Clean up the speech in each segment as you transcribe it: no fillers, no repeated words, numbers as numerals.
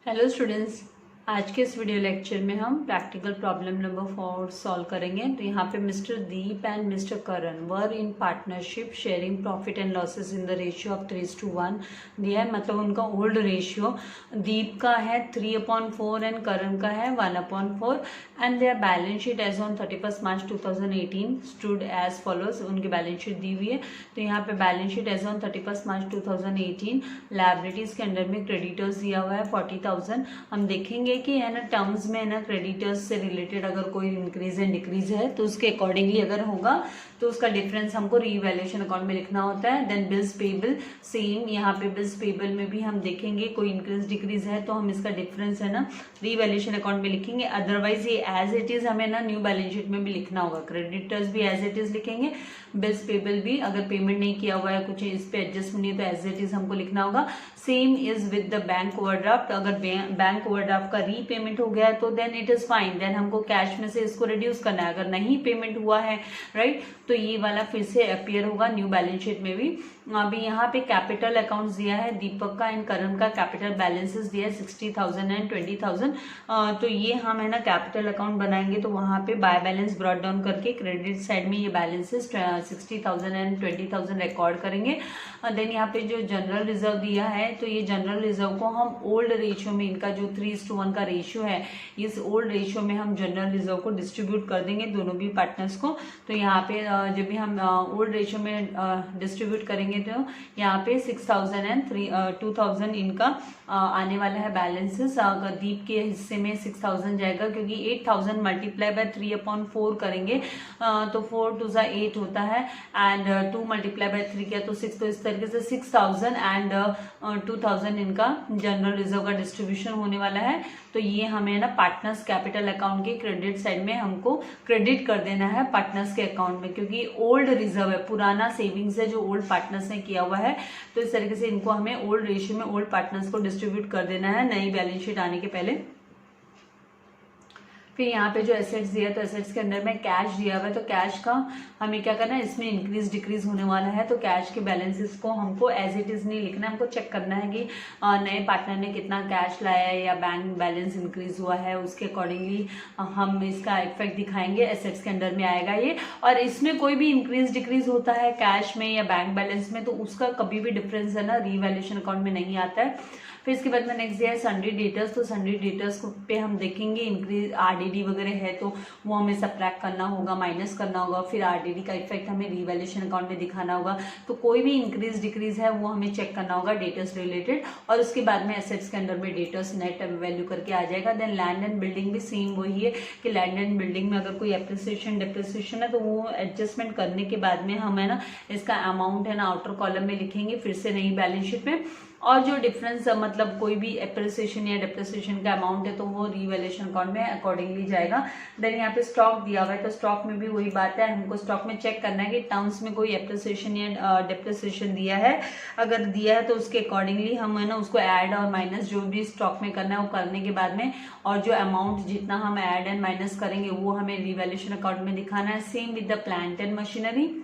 Hello students, आज के इस वीडियो लेक्चर में हम प्रैक्टिकल प्रॉब्लम नंबर 4 सॉल्व करेंगे। तो यहाँ पे mister Deep and mister Karan were in partnership sharing profit and losses in the ratio of 3:1 दिया है। मतलब उनका ओल्ड रेशियो दीप का है 3/4 एंड करण का है 1/4 and their balance sheet as on 31 March 2018 stood as follows. उनकी बैलेंस शीट दी हुई है। तो यहाँ पे balance sheet as on 31 March 2018 liabilities के अंडर में क्रेडिटर्स दिया हुआ है 40,000। हम देखेंगे कि है ना टर्म्स में है ना क्रेडिटर्स से रिलेटेड अगर कोई इंक्रीज एंड डिक्रीज है तो उसके अकॉर्डिंगली अगर होगा तो उसका डिफरेंस हमको रीवैल्यूएशन अकाउंट में लिखना होता है। देन बिल्स पेबल सेम, यहाँ पे बिल्स पेबल में भी हम देखेंगे कोई इंक्रीज डिक्रीज है तो हम इसका डिफरेंस है ना रीवैल्यूएशन अकाउंट में लिखेंगे। अदरवाइज ये एज इट इज हमें ना न्यू बैलेंस शीट में भी लिखना होगा। क्रेडिटर्स भी एज इट इज लिखेंगे, बिल्स पेबल भी अगर पेमेंट नहीं किया हुआ है कुछ इस पे एडजस्टमेंट नहीं है तो एज इट इज हमको लिखना होगा। Same is with the bank overdraft. अगर बैंक ओवरड्राफ्ट का रीपेमेंट हो गया है तो then it is fine, then हमको कैश में से इसको रिड्यूस करना है। अगर नहीं पेमेंट हुआ है राइट तो ये वाला फिर से अपीयर होगा न्यू बैलेंस शीट में भी। अभी यहाँ पे कैपिटल अकाउंट्स दिया है दीपक का एंड करण का कैपिटल बैलेंसेस दिया है 60,000 एंड 20,000। तो ये हम है ना कैपिटल अकाउंट बनाएंगे तो वहां पे बाय बैलेंस ब्रॉट डाउन करके क्रेडिट साइड में ये बैलेंसेस 60,000 एंड 20,000 रिकॉर्ड करेंगे। देन यहाँ पे जो जनरल रिजर्व दिया है तो ये जनरल रिजर्व को हम ओल्ड रेशियो में, इनका जो 3:1 का रेशियो है इस ओल्ड रेशियो में हम जनरल रिजर्व को डिस्ट्रीब्यूट कर देंगे दोनों भी पार्टनर्स को। तो यहाँ पे जब भी हम ओल्ड रेशियो में डिस्ट्रीब्यूट करेंगे तो यहाँ पे 6,000 एंड 2,000 इनका आने वाला है बैलेंसेस। अगर दीप के हिस्से में 6,000 जाएगा क्योंकि 8,000 मल्टीप्लाई बाय 3/4 करेंगे तो 4 2 8 होता है एंड 2 मल्टीप्लाई बाय 3 किया तो 6। तो इस तरीके से 6,000 एंड 2,000 इनका जनरल रिजर्व का डिस्ट्रीब्यूशन होने वाला है। तो ये हमें ना पार्टनर्स कैपिटल अकाउंट के क्रेडिट साइड में हमको क्रेडिट कर देना है पार्टनर्स के अकाउंट में, क्योंकि ओल्ड रिजर्व है, पुराना सेविंग्स है जो ओल्ड पार्टनर्स ने किया हुआ है। तो इस तरीके से इनको हमें ओल्ड रेशियो में ओल्ड पार्टनर्स को डिस्ट्रीब्यूट कर देना है नई बैलेंस शीट आने के पहले। फिर यहाँ पे जो एसेट्स दिया तो एसेट्स के अंदर में कैश दिया हुआ है तो कैश का हमें क्या करना है, इसमें इंक्रीज डिक्रीज होने वाला है तो कैश के बैलेंसेस को हमको एज इट इज नहीं लिखना है, हमको चेक करना है कि नए पार्टनर ने कितना कैश लाया है या बैंक बैलेंस इंक्रीज हुआ है, उसके अकॉर्डिंगली हम इसका इफेक्ट दिखाएंगे। एसेट्स के अंडर में आएगा ये, और इसमें कोई भी इंक्रीज डिक्रीज होता है कैश में या बैंक बैलेंस में तो उसका कभी भी डिफरेंस है ना रीवैल्यूएशन अकाउंट में नहीं आता है। फिर इसके बाद में नेक्स्ट दिया है सन्ड्री डेटर्स। तो सन्ड्री डेटर्स पे हम देखेंगे इंक्रीज आरडीडी वगैरह है तो वो हमें सब्ट्रैक्ट करना होगा, माइनस करना होगा। फिर आरडीडी का इफेक्ट हमें रीवैल्यूएशन अकाउंट में दिखाना होगा। तो कोई भी इंक्रीज डिक्रीज है वो हमें चेक करना होगा डेटर्स रिलेटेड। और उसके बाद में एसेट्स के अंदर में डेटर्स नेट वैल्यू करके आ जाएगा। देन लैंड एंड बिल्डिंग भी सेम वही है कि लैंड एंड बिल्डिंग में अगर कोई एप्रिसिएशन डिप्रिसिएशन है तो वो एडजस्टमेंट करने के बाद में हम है ना इसका अमाउंट है ना आउटर कॉलम में लिखेंगे फिर से नई बैलेंस शीट में। और जो डिफरेंस मतलब कोई भी एप्रिसिएशन या डिप्रिसिएशन का अमाउंट है तो वो रीवैल्यूएशन अकाउंट में अकॉर्डिंगली जाएगा। देन यहाँ पे स्टॉक दिया हुआ है तो स्टॉक में भी वही बात है, हमको स्टॉक में चेक करना है कि टर्म्स में कोई एप्रिसिएशन या डिप्रिसिएशन दिया है। अगर दिया है तो उसके अकॉर्डिंगली हम है ना उसको ऐड और माइनस जो भी स्टॉक में करना है वो करने के बाद में, और जो अमाउंट जितना हम ऐड एंड माइनस करेंगे वो हमें रीवैल्यूएशन अकाउंट में दिखाना है। Same with the plant and machinery,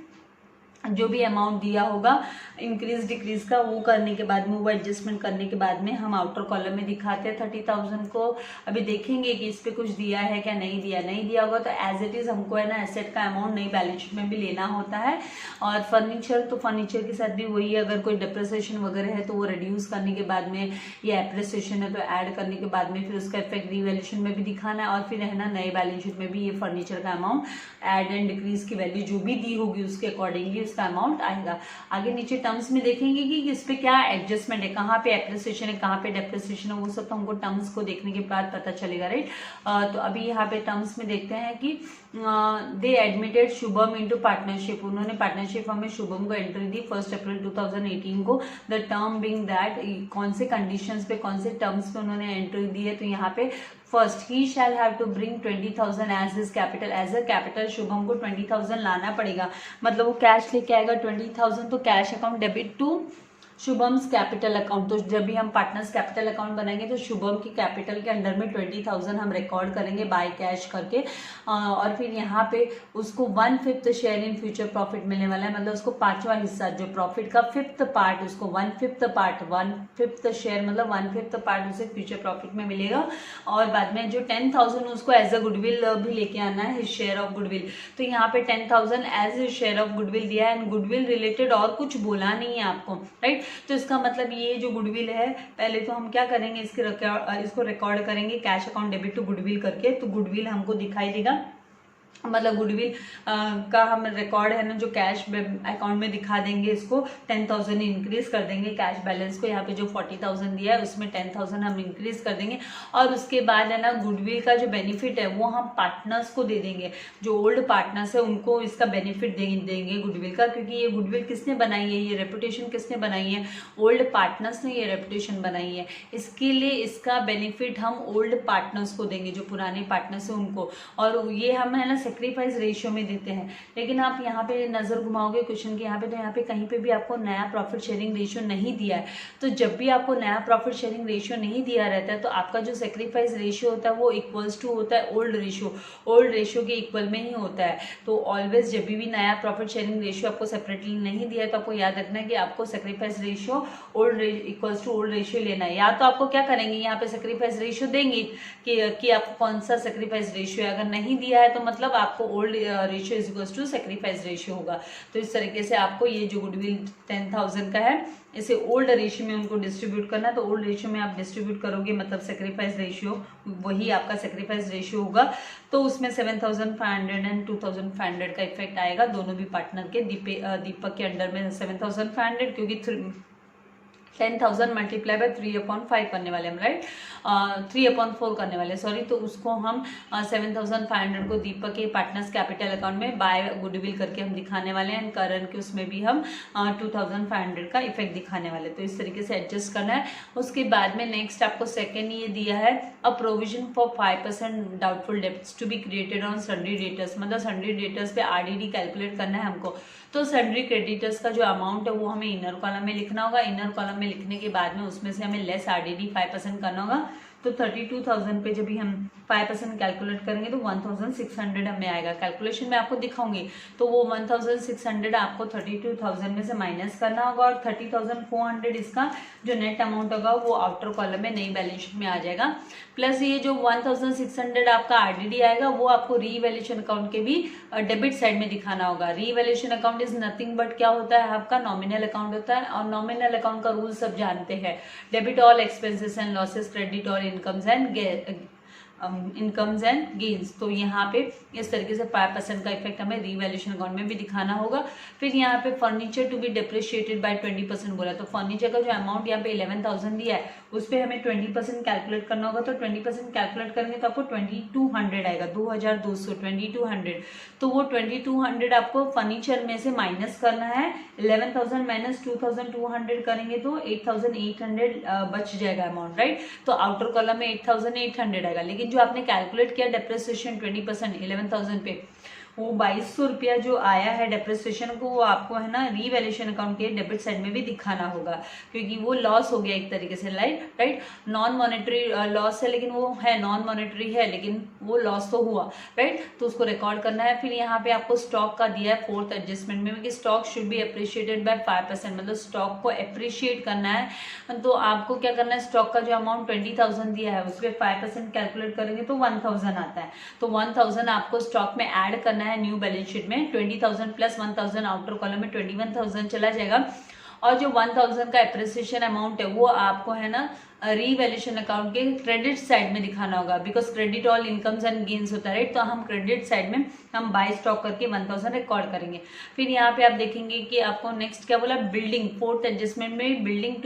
जो भी अमाउंट दिया होगा इंक्रीज डिक्रीज का वो करने के बाद में, वो एडजस्टमेंट करने के बाद में हम आउटर कॉलम में दिखाते हैं 30,000 को। अभी देखेंगे कि इस पे कुछ दिया है क्या, नहीं दिया होगा तो एज इट इज हमको है ना एसेट का अमाउंट नई बैलेंस शीट में भी लेना होता है। और फर्नीचर, तो फर्नीचर के साथ भी वही है, अगर कोई डिप्रिसिएशन वगैरह है तो वो रिड्यूस करने के बाद में, या एप्रिसिएशन है तो ऐड करने के बाद में फिर उसका इफेक्ट रीवैल्यूएशन में भी दिखाना है। और फिर है ना नई बैलेंस शीट में भी ये फर्नीचर का अमाउंट ऐड एंड डिक्रीज की वैल्यू जो भी दी होगी उसके अकॉर्डिंगली उसका अमाउंट आएगा। आगे नीचे टर्म्स में देखेंगे कि इस पे क्या एडजस्टमेंट है, कहाँ पे एप्रिसिएशन है, कहाँ पे डेप्रिसिएशन है, वो सब तो हमको टर्म्स को देखने के बाद पता चलेगा राइट। तो अभी यहाँ पे टर्म्स में देखते हैं कि दे एडमिटेड शुभम इनटू पार्टनरशिप। उन्होंने पार्टनरशिप हमें शुभम को एंट्री दी 1 अप्रैल 2018 को। द टर्म बिंग दैट, कौन से कंडीशंस पे कौन से टर्म्स पे उन्होंने एंट्री दी है तो यहाँ पे फर्स्ट ही shall have to bring 20,000 as his capital. As a capital Shubham को 20,000 लाना पड़ेगा, मतलब वो कैश लेके आएगा 20,000 तो cash account debit to Shubham's capital account, तो जब भी हम पार्टनर्स कैपिटल अकाउंट बनाएंगे तो शुभम की कैपिटल के अंडर में 20,000 हम रिकॉर्ड करेंगे बाय कैश करके, और फिर यहाँ पे उसको 1/5 शेयर इन फ्यूचर प्रॉफिट मिलने वाला है, मतलब उसको 5वां हिस्सा, जो प्रॉफिट का 5th पार्ट, उसको 1/5 शेयर मतलब 1/5 पार्ट उसे फ्यूचर प्रॉफिट में मिलेगा। और बाद में जो 10,000 उसको एज अ गुडविल भी लेके आना है, शेयर ऑफ गुडविल। तो यहाँ पे 10,000 as a share of goodwill दिया है, एंड गुडविल रिलेटेड और कुछ बोला नहीं है आपको, राइट। तो इसका मतलब ये जो गुडविल है, पहले तो हम क्या करेंगे, इसको रिकॉर्ड करेंगे cash account debit to goodwill करके। तो गुडविल हमको दिखाई देगा, मतलब गुडविल का हम रिकॉर्ड है ना जो कैश अकाउंट में दिखा देंगे, इसको 10,000 इंक्रीज कर देंगे कैश बैलेंस को। यहाँ पे जो 40,000 दिया है उसमें 10,000 हम इंक्रीज कर देंगे, और उसके बाद है ना गुडविल का जो बेनिफिट है वो हम पार्टनर्स को दे देंगे, जो ओल्ड पार्टनर्स है उनको इसका बेनिफिट देंगे गुडविल का, क्योंकि ये गुडविल किसने बनाई है, ये रेपुटेशन किसने बनाई है, ओल्ड पार्टनर्स ने ये रेपुटेशन बनाई है। इसके लिए इसका बेनिफिट हम ओल्ड पार्टनर्स को देंगे, जो पुराने पार्टनर्स है उनको, और ये हम है ना सेक्रीफाइस रेशियो में देते हैं। लेकिन आप यहाँ पे नजर घुमाओगे क्वेश्चन के यहाँ पे, तो यहाँ पे कहीं पे भी आपको नया प्रॉफिट शेयरिंग रेशियो नहीं दिया है। तो जब भी आपको नया प्रॉफिट शेयरिंग रेशियो नहीं दिया रहता है तो आपका जो सेक्रीफाइस रेशियो होता है वो इक्वल्स टू होता है ओल्ड रेशियो के इक्वल में ही होता है। तो ऑलवेज जब भी नया प्रॉफिट शेयरिंग रेशियो आपको सेपरेटली नहीं दिया है तो आपको याद रखना है कि आपको sacrifice ratio equals to old ratio लेना है। या तो आपको क्या करेंगे, यहाँ पे सेक्रीफाइस रेशियो देंगे कि आपको कौन सा सेक्रीफाइस रेशियो है, अगर नहीं दिया है तो मतलब आपको old ratio is equals to sacrifice ratio होगा। तो इस तरीके से आपको ये जो गुडविल 10,000 का है इसे ओल्ड रेशियो में उनको डिस्ट्रीब्यूट करना है। तो ओल्ड रेशियो में आप डिस्ट्रीब्यूट करोगे मतलब सेक्रीफाइस रेशियो वही आपका सेक्रीफाइस रेशियो होगा। तो उसमें 7,500 एंड 2,500 का इफेक्ट आएगा दोनों भी पार्टनर के। दीपक के अंडर में 7,500, क्योंकि 10,000 मल्टीप्लाई बाय 3/5 करने वाले हम, राइट, 3/4 करने वाले, सॉरी। तो उसको हम 7,500 को दीपक के पार्टनर्स कैपिटल अकाउंट में बाय गुडविल करके हम दिखाने वाले हैं, एंड करण के उसमें भी हम 2,500 का इफेक्ट दिखाने वाले। तो इस तरीके से एडजस्ट करना है। उसके बाद में नेक्स्ट आपको सेकेंड ये दिया है, a provision for 5% doubtful debts to be created on sundry debtors, मतलब सन्ड्री डेटर्स पे RDD कैलकुलेट करना है हमको। तो सन्ड्री क्रेडिटर्स का जो अमाउंट है वो हमें इनर कॉलम में लिखना होगा। इनर कॉलम में लिखने के बाद में उसमें से हमें लेस RDD 5% करना होगा। तो 32,000 पे जब भी हम 5% कैलकुलेट करेंगे तो 1,600 हमें आएगा। कैलकुलेशन में आपको दिखाऊंगी। तो वो 1,600 आपको 32,000 में से माइनस करना होगा, और 30,400 इसका जो नेट अमाउंट होगा वो आउटर कॉलम में नई बैलेंस शीट में आ जाएगा। प्लस ये जो 1,600 आपका RDD आएगा वो आपको रीवैल्यूएशन अकाउंट के भी डेबिट साइड में दिखाना होगा। Revaluation account is nothing but क्या होता है, आपका नॉमिनल अकाउंट होता है, और नॉमिनल अकाउंट का रूल सब जानते हैं, debit all expenses and losses, credit all incomes and gains. तो यहाँ पे इस तरीके से 5% का इफेक्ट हमें रीवैल्यूएशन अकाउंट में भी दिखाना होगा। फिर यहाँ पे furniture to be depreciated by 20% बोला, तो फर्नीचर का जो अमाउंट यहाँ पे 11,000 दिया है उस पर हमें 20% कैलकुलेट करना होगा। तो 20% कैलकुलेट करेंगे तो आपको 2,200 आएगा, 2,200, 2,200। तो वो 2,200 आपको फर्नीचर में से माइनस करना है। 11,000 माइनस 2,200 करेंगे तो 8,800 बच जाएगा अमाउंट, राइट। तो आउटर कॉलम में 8,800 आएगा। लेकिन जो आपने कैलकुलेट किया डेप्रिसिएशन 20% 11,000 पे, वो 2,200 रुपया जो आया है डेप्रिसिएशन को, वो आपको है ना रीवैल्यूएशन अकाउंट के डेबिट साइड में भी दिखाना होगा, क्योंकि वो लॉस हो गया एक तरीके से, राइट। नॉन मॉनेटरी लॉस है, लेकिन वो है नॉन मॉनेटरी है, लेकिन वो लॉस तो हुआ, राइट। तो उसको रिकॉर्ड करना है। फिर यहाँ पे आपको स्टॉक का दिया है 4th एडजस्टमेंट में कि stock should be appreciated by 5%, मतलब स्टॉक को अप्रिशिएट करना है। तो आपको क्या करना है, स्टॉक का जो अमाउंट 20,000 दिया है उस पर 5% कैलकुलेट करेंगे तो 1,000 आता है। तो 1,000 आपको स्टॉक में ऐड करना है न्यू बैलेंस शीट में। 20,000 प्लस 1,000 आउटर कॉलम में 21,000 चला जाएगा, और जो 1,000 का एप्रिसिएशन अमाउंट है वो आपको है ना रीवैल्यूएशन अकाउंट के क्रेडिट साइड में दिखाना होगा, because credit all incomes and gains होता है, राइट। तो हम क्रेडिट साइड में हम बाय स्टॉक करके 1,000 रिकॉर्ड करेंगे। फिर यहाँ पे आप देखेंगे कि आपको नेक्स्ट क्या बोला, बिल्डिंग 4th एडजस्टमेंट में building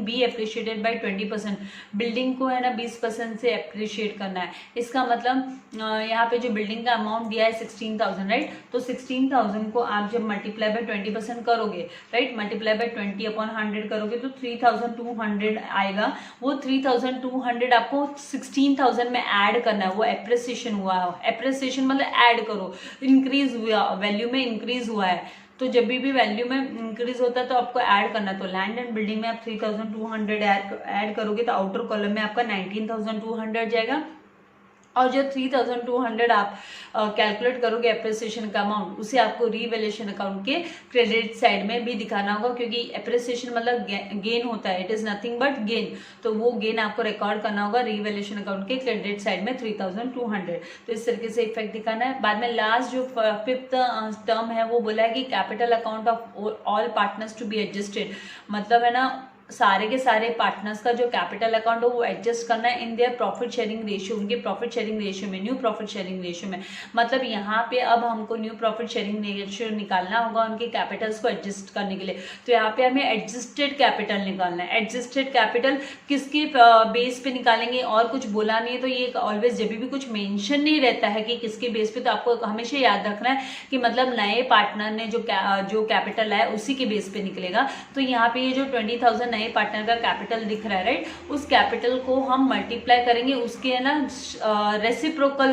be appreciated by 20%, building को है ना 20% से अप्रिशिएट करना है। इसका मतलब यहाँ पे जो बिल्डिंग का अमाउंट दिया है 16,000, राइट। तो 16,000 को आप जब मल्टीप्लाई बाय 20% करोगे, राइट, मल्टीप्लाई बाय 20/100 करोगे तो 3,200 आएगा। वो 3,200 आपको 16,000 में ऐड करना है। वो एप्रिसिएशन हुआ है, एप्रिसिएशन मतलब ऐड करो, इंक्रीज हुआ, वैल्यू में इंक्रीज हुआ है। तो जब भी वैल्यू में इंक्रीज होता है तो आपको ऐड करना है। तो लैंड एंड बिल्डिंग में आप 3200 ऐड करोगे तो आउटर कॉलम में आपका 19200 जाएगा, और जो 3200 आप कैलकुलेट करोगे एप्रिसिएशन का अमाउंट, उसे आपको रीवैल्यूएशन अकाउंट के क्रेडिट साइड में भी दिखाना होगा, क्योंकि एप्रिसिएशन मतलब गेन होता है, it is nothing but gain, तो वो गेन आपको रिकॉर्ड करना होगा रीवैल्यूएशन अकाउंट के क्रेडिट साइड में 3200। तो इस तरीके से इफेक्ट दिखाना है। बाद में लास्ट जो 5th टर्म है वो बोला है कि capital account of all partners to be adjusted, मतलब है ना सारे के सारे पार्टनर्स का जो कैपिटल अकाउंट हो वो एडजस्ट करना है in their profit sharing ratio, उनके प्रॉफिट शेयरिंग रेशियो में, न्यू प्रॉफिट शेयरिंग रेशियो में। मतलब यहाँ पे अब हमको न्यू प्रॉफिट शेयरिंग रेशियो निकालना होगा उनके कैपिटल्स को एडजस्ट करने के लिए। तो यहाँ पे हमें एडजस्टेड कैपिटल निकालना है। एडजस्टेड कैपिटल किसके बेस पे निकालेंगे, और कुछ बोला नहीं है, तो ये ऑलवेज जब भी कुछ मेंशन नहीं रहता है कि किसके बेस पे, तो आपको हमेशा याद रखना है कि मतलब नए पार्टनर ने जो कैपिटल है उसी के बेस पे निकलेगा। तो यहाँ पे ये जो 20,000 नए पार्टनर का कैपिटल दिख रहा है, राइट, उस कैपिटल को हम मल्टीप्लाई करेंगे उसके है ना रेसिप्रोकल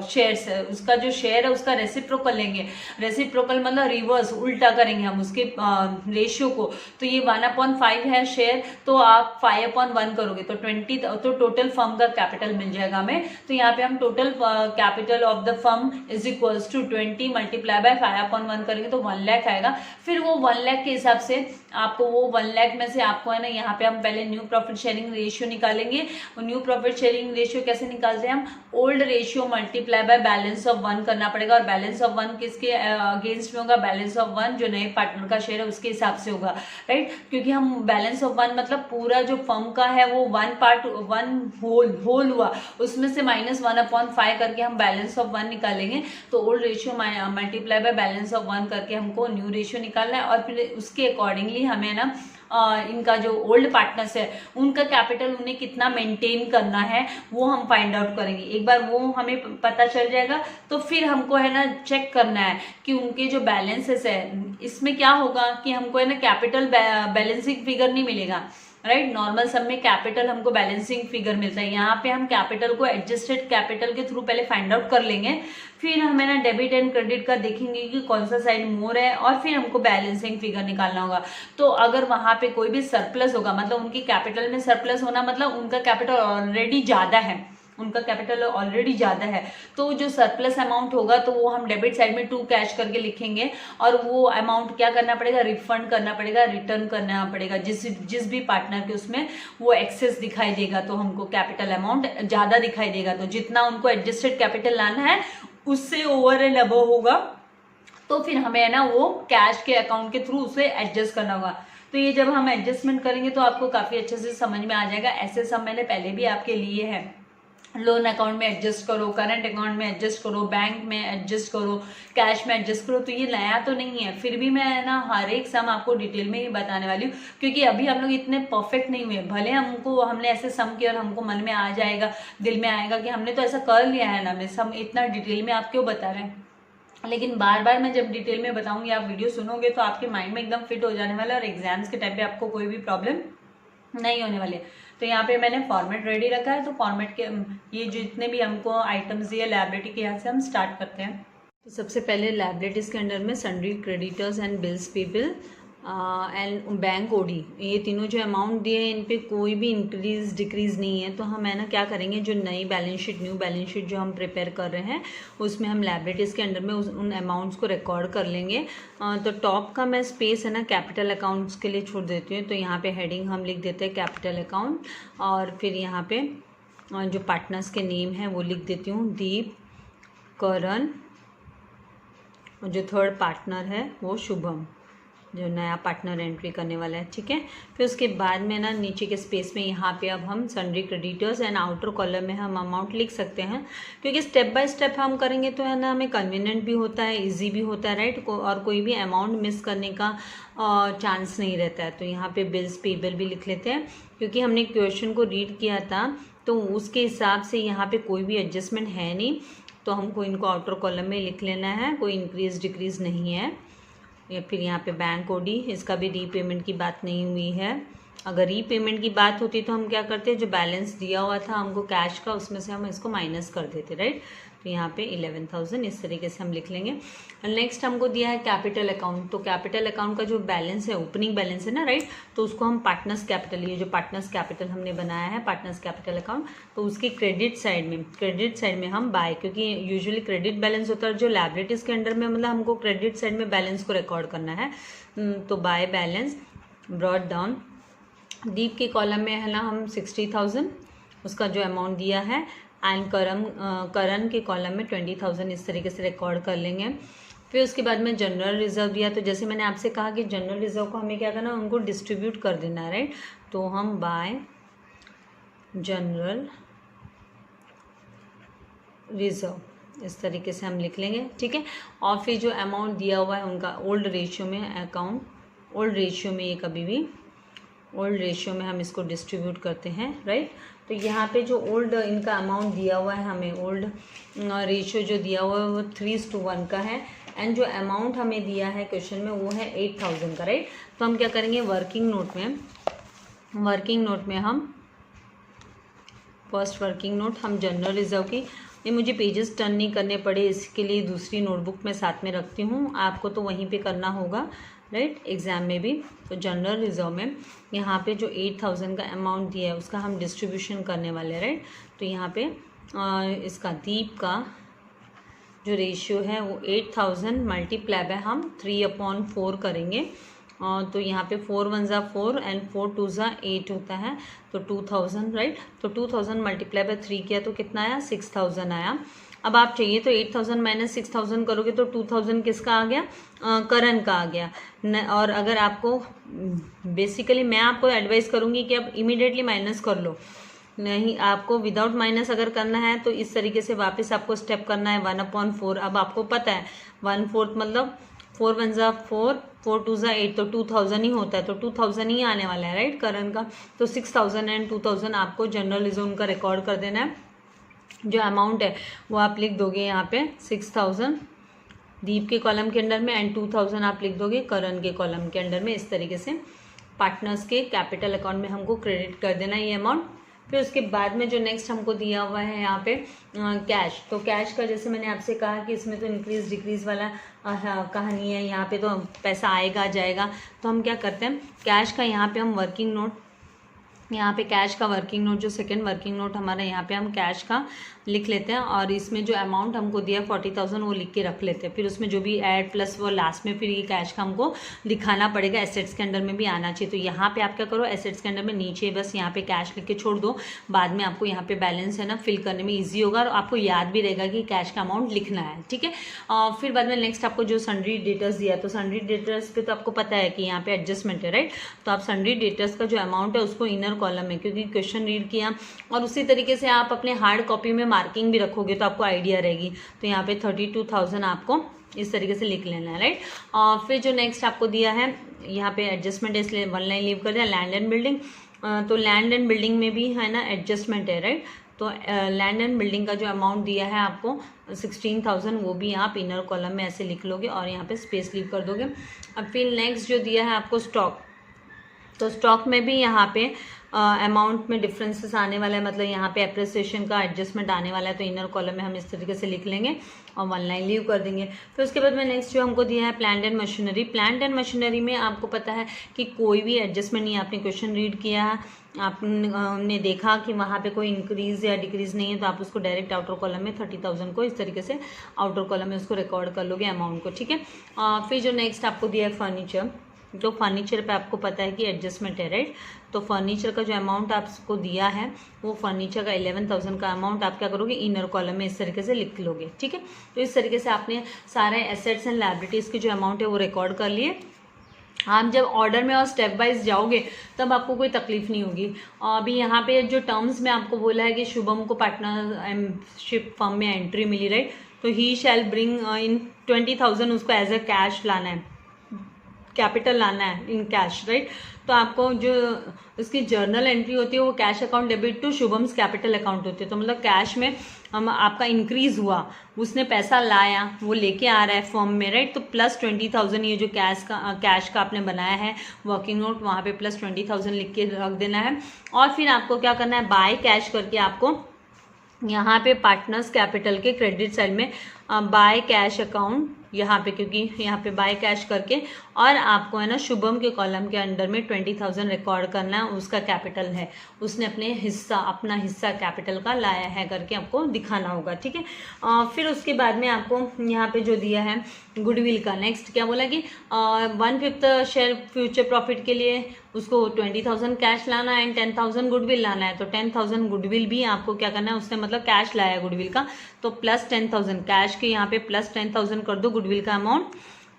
शेयर्स है, उसका जो शेयर है उसका रेसिप्रोकल लेंगे। रेसिप्रोकल मतलब रिवर्स, उल्टा करेंगे हम उसके रेशियो को। तो ये 1/5 है शेयर, तो आप 5/1 करोगे तो 20, तो टोटल फर्म का कैपिटल मिल जाएगा हमें। तो यहाँ पे हम total capital of the firm is equals to 20 multiply by 5/1 करेंगे तो 1 लाख आएगा। फिर वो 1 लाख के हिसाब से आपको वो 1 लाख में से आपको है ना यहाँ पे हम पहले न्यू प्रॉफिट शेयरिंग रेशियो निकालेंगे। और न्यू प्रॉफिट शेयरिंग रेशियो कैसे निकालते हैं हम, old ratio multiply by balance of 1 करना पड़ेगा। और बैलेंस ऑफ 1 किसके अगेंस्ट में होगा, बैलेंस ऑफ 1 जो नए पार्टनर का शेयर है उसके हिसाब से होगा, राइट। क्योंकि हम बैलेंस ऑफ 1 मतलब पूरा जो फर्म का है वो 1 होल हुआ, उसमें से -1/5 करके हम बैलेंस ऑफ 1 निकालेंगे। तो old ratio multiply by balance of 1 करके हमको न्यू रेशियो निकालना है। और फिर उसके अकॉर्डिंगली हमें ना इनका जो ओल्ड पार्टनर्स है उनका कैपिटल उन्हें कितना मेंटेन करना है वो हम फाइंड आउट करेंगे। एक बार वो हमें पता चल जाएगा तो फिर हमको है ना चेक करना है कि उनके जो बैलेंसेस है, इसमें क्या होगा कि हमको है ना कैपिटल बैलेंसिंग फिगर नहीं मिलेगा, राइट। नॉर्मल सब में कैपिटल हमको बैलेंसिंग फिगर मिलता है, यहाँ पे हम कैपिटल को एडजस्टेड कैपिटल के थ्रू पहले फाइंड आउट कर लेंगे। फिर हमें ना डेबिट एंड क्रेडिट का देखेंगे कि कौन सा साइड मोर है, और फिर हमको बैलेंसिंग फिगर निकालना होगा। तो अगर वहां पे कोई भी सरप्लस होगा, मतलब उनकी कैपिटल में सरप्लस होना मतलब उनका कैपिटल ऑलरेडी ज्यादा है, उनका कैपिटल ऑलरेडी ज्यादा है, तो जो सरप्लस अमाउंट होगा तो वो हम डेबिट साइड में 2 कैश करके लिखेंगे। और वो अमाउंट क्या करना पड़ेगा, रिफंड करना पड़ेगा, रिटर्न करना पड़ेगा जिस भी पार्टनर के उसमें वो एक्सेस दिखाई देगा, तो हमको कैपिटल अमाउंट ज्यादा दिखाई देगा। तो जितना उनको एडजस्टेड कैपिटल लाना है उससे ओवर एंड अबव होगा, तो फिर हमें है ना वो कैश के अकाउंट के थ्रू उसे एडजस्ट करना होगा। तो ये जब हम एडजस्टमेंट करेंगे तो आपको काफी अच्छे से समझ में आ जाएगा। ऐसे सब मैंने पहले भी आपके लिए है, लोन अकाउंट में एडजस्ट करो, करंट अकाउंट में एडजस्ट करो, बैंक में एडजस्ट करो, कैश में एडजस्ट करो। तो ये नया तो नहीं है, फिर भी मैं ना हर एक सम आपको डिटेल में ही बताने वाली हूँ, क्योंकि अभी हम लोग इतने परफेक्ट नहीं हुए। भले हमने ऐसे सम किया और हमको मन में आ जाएगा, दिल में आएगा कि हमने तो ऐसा कर लिया है ना, मैं सम इतना डिटेल में आप क्यों बता रहे हैं, लेकिन बार बार मैं जब डिटेल में बताऊंगी, आप वीडियो सुनोगे तो आपके माइंड में एकदम फिट हो जाने वाला है और एग्जाम्स के टाइम पे आपको कोई भी प्रॉब्लम नहीं होने वाली है। तो यहाँ पे मैंने फॉर्मेट रेडी रखा है, तो फॉर्मेट के ये जितने भी हमको आइटम्स दिए लायबिलिटी के यहाँ से हम स्टार्ट करते हैं। तो सबसे पहले लायबिलिटीज़ के अंडर में sundry creditors and bills payable and bank OD, ये तीनों जो अमाउंट दिए हैं इन पे कोई भी इंक्रीज डिक्रीज नहीं है। तो हम है ना क्या करेंगे, जो नई balance sheet, new balance sheet जो हम प्रिपेयर कर रहे हैं उसमें हम लायबिलिटीज़ के अंडर में उन अमाउंट्स को रिकॉर्ड कर लेंगे। तो टॉप का मैं स्पेस है ना कैपिटल अकाउंट्स के लिए छोड़ देती हूँ। तो यहाँ पे हेडिंग हम लिख देते हैं कैपिटल अकाउंट, और फिर यहाँ पे जो पार्टनर्स के नेम है वो लिख देती हूँ, दीप, करण, और जो थर्ड पार्टनर है वो शुभम, जो नया पार्टनर एंट्री करने वाला है, ठीक है। फिर उसके बाद में ना नीचे के स्पेस में यहाँ पे अब हम sundry creditors and outer column में हम अमाउंट लिख सकते हैं, क्योंकि स्टेप बाय स्टेप हम करेंगे तो है ना हमें कन्वीनियंट भी होता है, इजी भी होता है, राइट, और कोई भी अमाउंट मिस करने का चांस नहीं रहता है। तो यहाँ पे बिल्स पेबल भी लिख लेते हैं, क्योंकि हमने क्वेश्चन को रीड किया था तो उसके हिसाब से यहाँ पे कोई भी एडजस्टमेंट है नहीं, तो हमको इनको आउटर कॉलम में लिख लेना है, कोई इंक्रीज डिक्रीज नहीं है। या फिर यहाँ पे बैंक ओडी, इसका भी रीपेमेंट की बात नहीं हुई है। अगर रीपेमेंट की बात होती तो हम क्या करते, जो बैलेंस दिया हुआ था हमको कैश का उसमें से हम इसको माइनस कर देते, राइट। तो यहाँ पे 11,000 इस तरीके से हम लिख लेंगे। नेक्स्ट हमको दिया है कैपिटल अकाउंट, तो कैपिटल अकाउंट का जो बैलेंस है ओपनिंग बैलेंस है ना, राइट, तो उसको हम पार्टनर्स कैपिटल, ये जो पार्टनर्स कैपिटल हमने बनाया है पार्टनर्स कैपिटल अकाउंट, तो उसकी क्रेडिट साइड में हम बाय, क्योंकि यूजुअली क्रेडिट बैलेंस होता है जो लायबिलिटीज के अंडर में, मतलब हमको क्रेडिट साइड में बैलेंस को रिकॉर्ड करना है, तो बाय बैलेंस ब्रॉट डाउन। दीप के कॉलम में है ना हम 60,000 उसका जो अमाउंट दिया है, एंड करण के कॉलम में 20,000 इस तरीके से रिकॉर्ड कर लेंगे। फिर उसके बाद में जनरल रिजर्व दिया, तो जैसे मैंने आपसे कहा कि जनरल रिजर्व को हमें क्या करना है, उनको डिस्ट्रीब्यूट कर देना है, राइट, तो हम बाय जनरल रिजर्व इस तरीके से हम लिख लेंगे, ठीक है। और फिर जो अमाउंट दिया हुआ है उनका ओल्ड रेशियो में अकाउंट, ओल्ड रेशियो में, ये कभी भी ओल्ड रेशियो में हम इसको डिस्ट्रीब्यूट करते हैं, राइट। तो यहाँ पे जो ओल्ड इनका अमाउंट दिया हुआ है, हमें ओल्ड रेशियो जो दिया हुआ है वो 3:1 का है, एंड जो अमाउंट हमें दिया है क्वेश्चन में वो है 8,000 का, राइट। तो हम क्या करेंगे, वर्किंग नोट में हम फर्स्ट वर्किंग नोट हम जनरल रिजर्व की, ये मुझे पेजेस टर्न नहीं करने पड़े, इसके लिए दूसरी नोटबुक में साथ में रखती हूँ, आपको तो वहीं पे करना होगा, राइट, एग्जाम में भी। तो जनरल रिजर्व में यहाँ पे जो 8,000 का अमाउंट दिया है उसका हम डिस्ट्रीब्यूशन करने वाले हैं, राइट। तो यहाँ पे इसका दीप का जो रेशियो है वो 8,000 मल्टीप्लाई बाय हम 3/4 करेंगे, तो यहाँ पे 4 1 ज़ा 4 एंड 4 2 ज़ा 8 होता है, तो 2,000, राइट। तो 2,000 मल्टीप्लाई बाय 3 किया तो कितना आया, 6,000 आया। अब आप चाहिए तो 8,000 माइनस 6,000 करोगे तो 2,000 किसका आ गया, करण का आ गया। और अगर आपको बेसिकली मैं आपको एडवाइस करूँगी कि आप इमीडिएटली माइनस कर लो, नहीं आपको विदाउट माइनस अगर करना है तो इस तरीके से वापस आपको स्टेप करना है 1/4। अब आपको पता है 1/4 मतलब 4 1 ज़ा 4 4 2 ज़ा 8, तो 2,000 ही होता है, तो 2,000 ही आने वाला है, राइट, करण का। तो 6,000 एंड 2,000 आपको जनरल रिजर्व का रिकॉर्ड कर देना है। जो अमाउंट है वो आप लिख दोगे यहाँ पे 6,000 दीप के कॉलम के अंडर में, एंड 2,000 आप लिख दोगे करण के कॉलम के अंडर में। इस तरीके से पार्टनर्स के कैपिटल अकाउंट में हमको क्रेडिट कर देना ये अमाउंट। फिर उसके बाद में जो नेक्स्ट हमको दिया हुआ है यहाँ पे कैश, तो कैश का जैसे मैंने आपसे कहा कि इसमें तो इंक्रीज डिक्रीज वाला कहानी है, यहाँ पे तो पैसा आएगा जाएगा, तो हम क्या करते हैं कैश का यहाँ पे हम वर्किंग नोट, यहाँ पे कैश का वर्किंग नोट जो सेकंड वर्किंग नोट हमारा यहाँ पे हम कैश का लिख लेते हैं, और इसमें जो अमाउंट हमको दिया 40,000 वो लिख के रख लेते हैं। फिर उसमें जो भी ऐड प्लस वो लास्ट में फिर ये कैश का हमको दिखाना पड़ेगा, एसेट्स के अंडर में भी आना चाहिए। तो यहाँ पे आप क्या करो, एसेट्स के अंडर में नीचे बस यहाँ पे कैश लिख के छोड़ दो, बाद में आपको यहाँ पे बैलेंस है ना फिल करने में ईजी होगा, और आपको याद भी रहेगा कि कैश का अमाउंट लिखना है, ठीक है। फिर बाद में नेक्स्ट आपको जो सन्ड्री डेटर्स दिया, तो सन्ड्री डेटर्स पे तो आपको पता है कि यहाँ पे एडजस्टमेंट है, राइट। तो आप सन्ड्री डेटर्स का जो अमाउंट है उसको इनर कॉलम में, क्योंकि क्वेश्चन रीड किया और उसी तरीके से आप अपने हार्ड कॉपी में मार्किंग भी रखोगे तो आपको आइडिया रहेगी। तो यहाँ पे 32,000 आपको इस तरीके से लिख लेना है, राइट। और फिर जो नेक्स्ट आपको दिया है यहाँ पे एडजस्टमेंट है, इसलिए 1 लाइन लीव कर दिया। लैंड एंड बिल्डिंग, तो लैंड एंड बिल्डिंग में भी है ना एडजस्टमेंट है, राइट। तो लैंड एंड बिल्डिंग का जो अमाउंट दिया है आपको 16,000, वो भी आप इनर कॉलम में ऐसे लिख लोगे और यहाँ पे स्पेस लीव कर दोगे। अब फिर नेक्स्ट जो दिया है आपको स्टॉक, तो स्टॉक में भी यहाँ पे अमाउंट में डिफरेंसेस आने वाला है, मतलब यहाँ पे एप्रिसिएशन का एडजस्टमेंट आने वाला है, तो इनर कॉलम में हम इस तरीके से लिख लेंगे और 1 लाइन लीव कर देंगे। फिर उसके बाद में नेक्स्ट जो हमको दिया है plant and machinery, plant and machinery में आपको पता है कि कोई भी एडजस्टमेंट नहीं, आपने क्वेश्चन रीड किया है, आपने देखा कि वहाँ पे कोई इंक्रीज या डिक्रीज नहीं है, तो आप उसको डायरेक्ट आउटर कॉलम में 30,000 को इस तरीके से आउटर कॉलम में उसको रिकॉर्ड कर लोगे अमाउंट को, ठीक है। फिर जो नेक्स्ट आपको दिया है फर्नीचर, तो फर्नीचर पे आपको पता है कि एडजस्टमेंट है, राइट। तो फर्नीचर का जो अमाउंट आपको दिया है वो फर्नीचर का 11,000 का अमाउंट आप क्या करोगे इनर कॉलम में इस तरीके से लिख लोगे, ठीक है। तो इस तरीके से आपने सारे एसेट्स एंड लायबिलिटीज़ के जो अमाउंट है वो रिकॉर्ड कर लिए। आप जब ऑर्डर में और स्टेप वाइज जाओगे तब आपको कोई तकलीफ नहीं होगी। अभी यहाँ पे जो टर्म्स में आपको बोला है कि शुभम को पार्टनरशिप फर्म में एंट्री मिली, राइट। तो ही शैल ब्रिंग इन 20,000, उसको एज अ कैश लाना है, कैपिटल लाना है इन कैश, राइट। तो आपको जो इसकी जर्नल एंट्री होती है वो cash account debit to Shubham's capital account होती है। तो मतलब कैश में हम आपका इंक्रीज हुआ, उसने पैसा लाया, वो लेके आ रहा है फॉर्म में, राइट। तो प्लस 20,000 ये जो कैश का आपने बनाया है वर्किंग नोट, वहाँ पे प्लस 20,000 लिख के रख देना है। और फिर आपको क्या करना है, बाय कैश करके आपको यहाँ पे पार्टनर्स कैपिटल के क्रेडिट साइड में बाय कैश अकाउंट यहाँ पे, क्योंकि यहाँ पे बाय कैश करके और आपको है ना शुभम के कॉलम के अंडर में 20,000 रिकॉर्ड करना है, उसका कैपिटल है, उसने अपना हिस्सा कैपिटल का लाया है करके आपको दिखाना होगा, ठीक है। फिर उसके बाद में आपको यहाँ पे जो दिया है गुडविल का, नेक्स्ट क्या बोला कि 1/5 शेयर फ्यूचर प्रॉफिट के लिए उसको 20,000 कैश लाना है एंड 10,000 गुडविल लाना है। तो 10,000 गुडविल भी आपको क्या करना है, उसने मतलब कैश लाया है गुडविल का, तो प्लस 10,000 कैश के यहाँ पे प्लस 10,000 कर दो गुडविल का अमाउंट,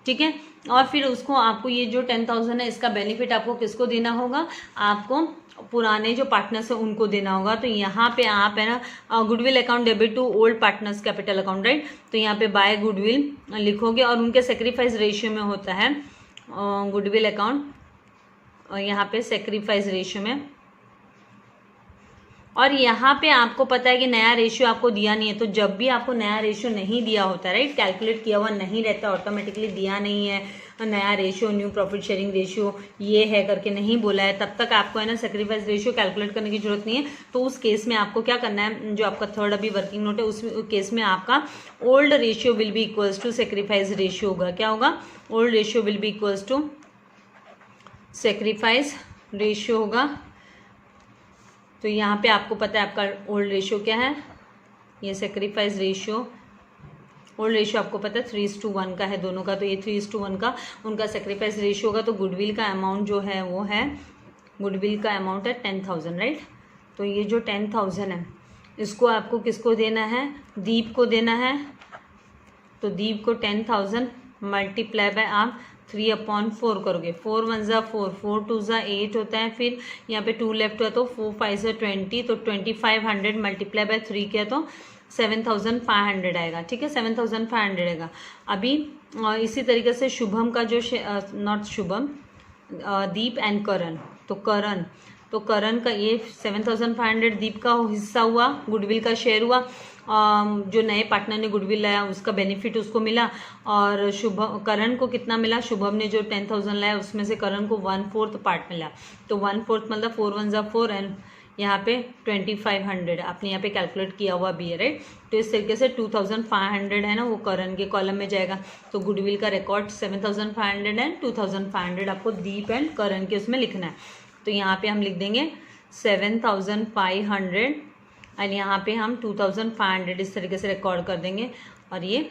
ठीक है। और फिर उसको आपको ये जो 10,000 है इसका बेनिफिट आपको किसको देना होगा, आपको पुराने जो पार्टनर्स है उनको देना होगा। तो यहाँ पे आप है ना goodwill account debit to old partners capital account, right. तो यहाँ पे बाय गुडविल लिखोगे और उनके सेक्रीफाइस रेशियो में होता है गुडविल अकाउंट, और यहाँ पे सेक्रीफाइस रेशियो में, और यहाँ पे आपको पता है कि नया रेशियो आपको दिया नहीं है। तो जब भी आपको नया रेशियो नहीं दिया होता है, राइट, कैलकुलेट किया हुआ नहीं रहता, ऑटोमेटिकली दिया नहीं है नया ratio, new profit sharing ratio ये है करके नहीं बोला है, तब तक आपको है ना सेक्रीफाइस रेशियो कैलकुलेट करने की जरूरत नहीं है। तो उस केस में आपको क्या करना है, जो आपका थर्ड अभी वर्किंग नोट है उस केस में आपका old ratio will be equals to sacrifice ratio होगा। क्या होगा, old ratio will be equals to sacrifice ratio होगा। तो यहाँ पे आपको पता है आपका ओल्ड रेशियो क्या है, ये सेक्रीफाइस रेशियो, ओल्ड रेशियो आपको पता है 3:1 का है दोनों का, तो ये 3:1 का उनका सेक्रीफाइस रेशियो होगा। तो गुडविल का अमाउंट जो है वो है, गुडविल का अमाउंट है 10,000, राइट। तो ये जो 10,000 है इसको आपको किसको देना है, दीप को देना है। तो दीप को 10,000 मल्टीप्लाई बाय आप 3/4 करोगे, 4 1 ज़ा 4, 4 2 ज़ा 8 होता है, फिर यहाँ पे 2 लेफ्ट हुआ तो 4 5 ज़ा 20, तो 2500 मल्टीप्लाई बाय 3 किया तो 7,500 आएगा, ठीक है, 7,500 आएगा। अभी इसी तरीके से शुभम का जो नॉट शुभम, दीप एंड करण, तो करण का ये 7,500 दीप का हिस्सा हुआ, गुडविल का शेयर हुआ, जो नए पार्टनर ने गुडविल लाया उसका बेनिफिट उसको मिला, और करण को कितना मिला, शुभम ने जो 10,000 लाया उसमें से करण को 1/4 पार्ट मिला। तो 1/4 मतलब 4 1 ज़ा 4 एंड यहाँ पे 2500 आपने यहाँ पे कैलकुलेट किया हुआ भी है, राइट। तो इस तरीके से 2,500 है ना वो करण के कॉलम में जाएगा। तो गुडविल का रिकॉर्ड 7,500 एंड 2,500 आपको दीप एंड करण के उसमें लिखना है। तो यहाँ पे हम लिख देंगे 7,500 एंड यहाँ पे हम 2,500 इस तरीके से रिकॉर्ड कर देंगे, और ये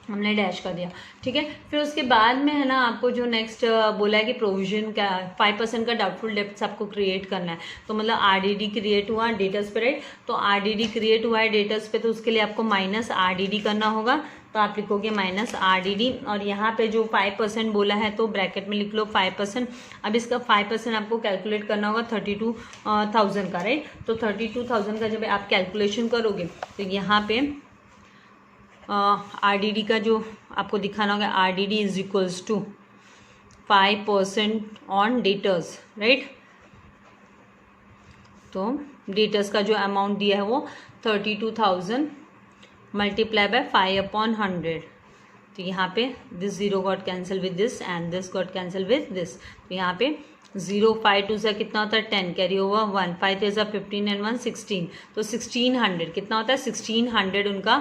हमने डैश कर दिया, ठीक है। फिर उसके बाद में है ना आपको जो नेक्स्ट बोला है कि प्रोविजन का 5% का डाउटफुल डेब्ट्स आपको क्रिएट करना है। तो मतलब आरडीडी क्रिएट हुआ डेटर्स पे, राइट। तो आरडीडी क्रिएट हुआ है डेटर्स पे, तो उसके लिए आपको माइनस आरडीडी करना होगा। तो आप लिखोगे माइनस आरडीडी, और यहाँ पे जो 5% बोला है तो ब्रैकेट में लिख लो 5%। अब इसका 5% आपको कैलकुलेट करना होगा 32,000 का, राइट। तो 32,000 का जब आप कैलकुलेशन करोगे तो यहाँ पे आरडीडी का जो आपको दिखाना होगा, RDD is equals to 5% on debtors, right. तो डेटर्स का जो अमाउंट दिया है वो 32,000 मल्टीप्लाई बाय 5/100। तो यहाँ पे this 0 got cancel with this and this got cancel with this. तो यहाँ पे 0 5 2 सा कितना होता है 10, कैरी ओवर 1, 5 3 सा 15 एंड 1 16। तो 1600 कितना होता है 1600 उनका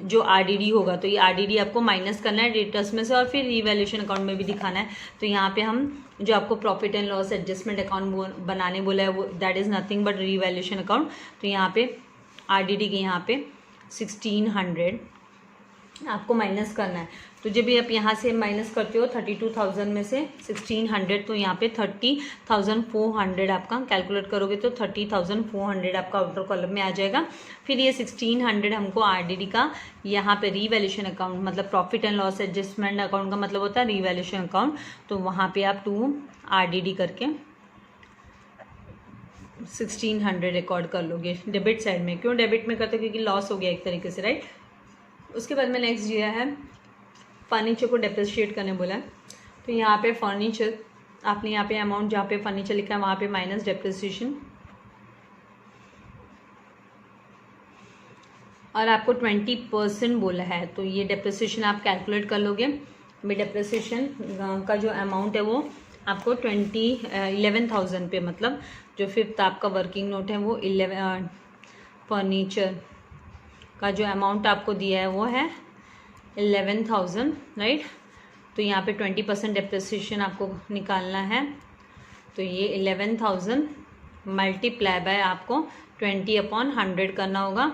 जो आरडीडी होगा। तो ये आरडीडी आपको माइनस करना है डेटर्स में से, और फिर रिवैल्यूएशन अकाउंट में भी दिखाना है। तो यहाँ पे हम जो आपको profit and loss adjustment account बनाने बोला है वो that is nothing but revaluation account. तो यहाँ पे आरडीडी के यहाँ पे 1600 आपको माइनस करना है। तो जब भी आप यहाँ से माइनस करते हो 32,000 में से 1600, तो यहाँ पे 30,400 आपका कैलकुलेट करोगे तो 30,400 आपका आउटर कॉलम में आ जाएगा। फिर ये 1600 हमको आरडीडी का यहाँ पे रिवैल्यूएशन अकाउंट मतलब profit and loss adjustment account का मतलब होता है रिवैल्यूएशन अकाउंट। तो वहाँ पे आप 2 आरडीडी करके 1600 रिकॉर्ड कर लोगे डेबिट साइड में। क्यों डेबिट में करते हो, क्योंकि लॉस हो गया एक तरीके से, राइट। उसके बाद में नेक्स्ट दिया है फर्नीचर को डेप्रिशिएट करने बोला है। तो यहाँ पे फर्नीचर आपने यहाँ पे अमाउंट जहाँ पे फर्नीचर लिखा है वहाँ पे माइनस डेप्रिसिएशन, और आपको 20% बोला है। तो ये डेप्रिसिएशन आप कैलकुलेट कर लोगे। डेप्रिसिएशन का जो अमाउंट है वो आपको 11,000 पे, मतलब जो 5th आपका वर्किंग नोट है वो फर्नीचर का जो अमाउंट आपको दिया है वो है 11,000, राइट। तो यहाँ पे 20% डेप्रिसिएशन आपको निकालना है, तो ये 11,000 मल्टीप्लाई बाय आपको 20/100 करना होगा।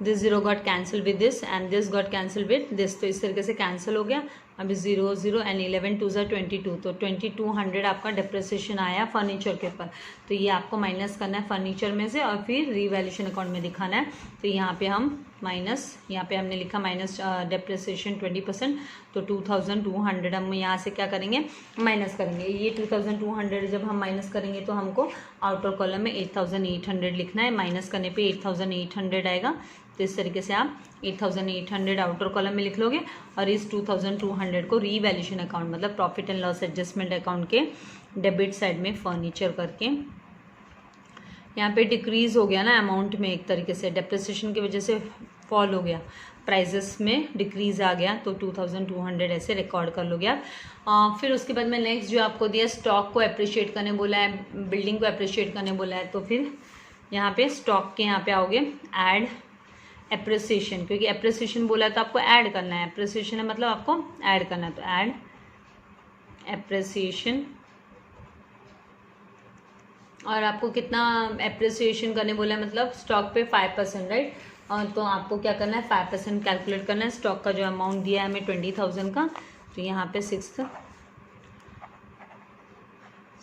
This zero got cancel with this and this got cancel with this, तो इस तरीके से कैंसिल हो गया। अभी 0 0 एंड 11 2 ज़ा 22, तो 2200 आपका डिप्रिसिएशन आया फर्नीचर के ऊपर। तो ये आपको माइनस करना है फर्नीचर में से और फिर रीवैल्यूएशन अकाउंट में दिखाना है। तो यहाँ पे हम माइनस, यहाँ पे हमने लिखा माइनस डिप्रिसिएशन 20%, तो 2200 हम यहाँ से क्या करेंगे, माइनस करेंगे। ये 2200 जब हम माइनस करेंगे तो हमको आउटर कॉलम में 8800 लिखना है, माइनस करने पे 8800 आएगा। तो इस तरीके से आप 8800 आउटर कॉलम में लिख लोगे और इस 2200 को रीवैल्यूएशन अकाउंट मतलब profit and loss adjustment account के डेबिट साइड में फर्नीचर करके, यहाँ पे डिक्रीज हो गया ना अमाउंट में, एक तरीके से डेप्रिसिएशन की वजह से फॉल हो गया, प्राइजेस में डिक्रीज आ गया, तो 2200 ऐसे रिकॉर्ड कर लोगे आप। फिर उसके बाद में नेक्स्ट जो आपको दिया, स्टॉक को अप्रिशिएट करने बोला है, बिल्डिंग को अप्रिशिएट करने बोला है। तो फिर यहाँ पे स्टॉक के यहाँ पे आओगे, ऐड एप्रिसिएशन, क्योंकि एप्रिसिएशन बोला है तो आपको ऐड करना है, एप्रिसिएशन है मतलब आपको ऐड करना है, तो ऐड एप्रिसिएशन। और आपको कितना एप्रिसिएशन करने बोला है, मतलब स्टॉक पे 5%, राइट। और तो आपको क्या करना है, 5% कैलकुलेट करना है। स्टॉक का जो अमाउंट दिया है हमें 20,000 का, तो यहाँ पे 6th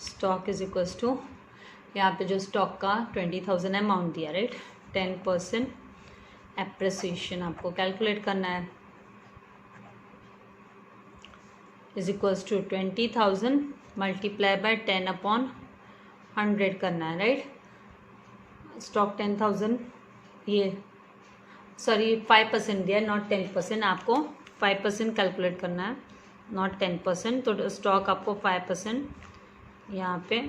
stock is equals to, यहाँ पे जो स्टॉक का 20,000 अमाउंट दिया, राइट, 10% एप्रिसिएशन आपको कैलकुलेट करना है, is equals to 20,000 multiply by 10/100 करना है, राइट। स्टॉक 10,000, ये सॉरी 5% दिया, नॉट 10%, आपको 5% कैलकुलेट करना है, नॉट 10%। तो स्टॉक आपको 5%, यहाँ पे